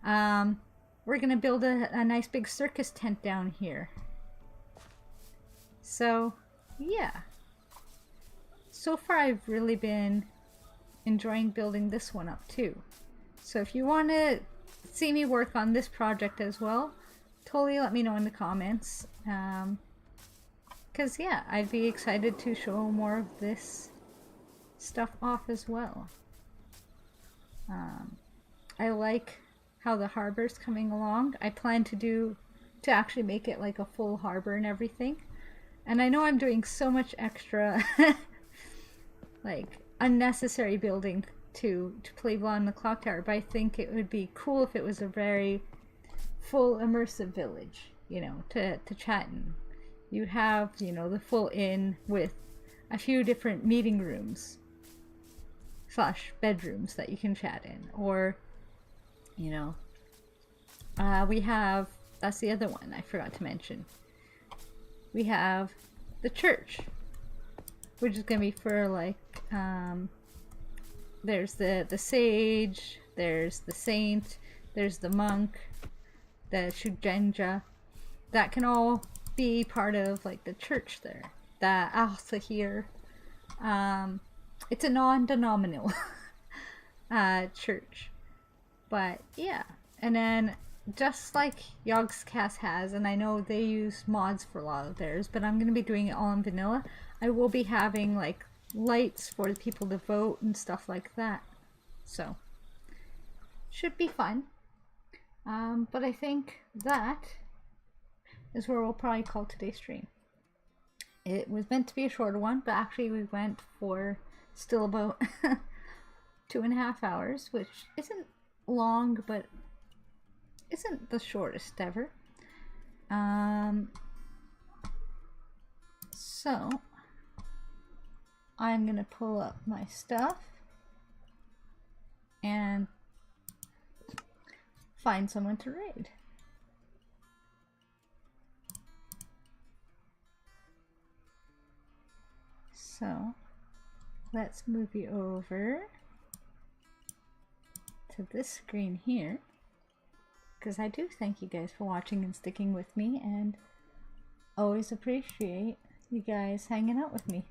We're gonna build a nice big circus tent down here. So, yeah. So far I've really been enjoying building this one up too. So if you want to see me work on this project as well, totally let me know in the comments. Because yeah, I'd be excited to show more of this stuff off as well. I like how the harbor's coming along. I plan to actually make it like a full harbor and everything. And I know I'm doing so much extra like unnecessary building to play Beyond the Clock Tower, but I think it would be cool if it was a very full immersive village, you know, to chat in. You have, you know, the full inn with a few different meeting rooms / bedrooms that you can chat in, or, you know, we have, that's the other one I forgot to mention, we have the church, which is gonna be for like there's the sage, there's the saint, there's the monk, the shugenja, that can all be part of like the church there, the Al-Sahir. It's a non-denominational church, but yeah. And then just like Yogscast has, and I know they use mods for a lot of theirs, but I'm going to be doing it all in vanilla, I will be having like lights for the people to vote and stuff like that. So, should be fun. But I think that is where we'll probably call today's stream. It was meant to be a shorter one, but actually we went for still about 2.5 hours, which isn't long, but isn't the shortest ever. So I'm gonna pull up my stuff and find someone to raid. So let's move you over to this screen here, because I do thank you guys for watching and sticking with me, and always appreciate you guys hanging out with me.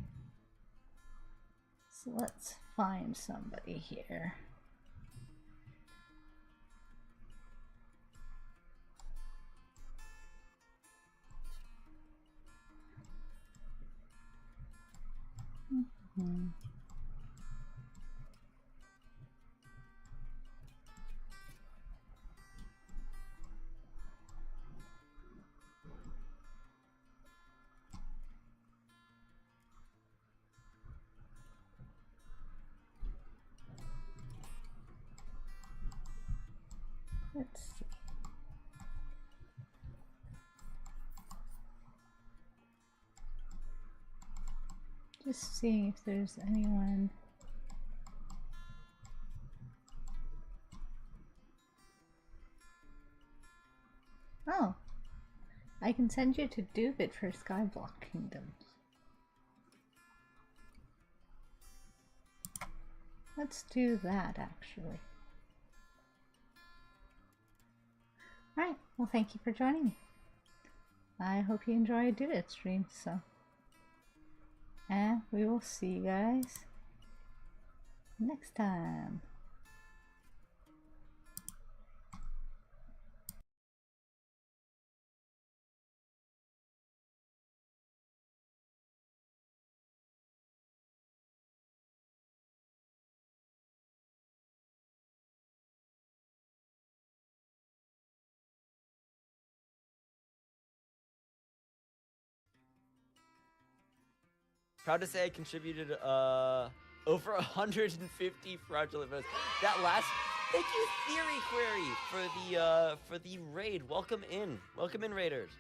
So let's find somebody here. Let's see. Just seeing if there's anyone. Oh, I can send you to Dubit for Skyblock Kingdoms. Let's do that, actually. Alright, well, thank you for joining me. I hope you enjoy a Dubit stream, so. And we will see you guys next time. Proud to say I contributed over 150 fraudulent votes. That last, thank you Theory Query for the raid. Welcome in raiders.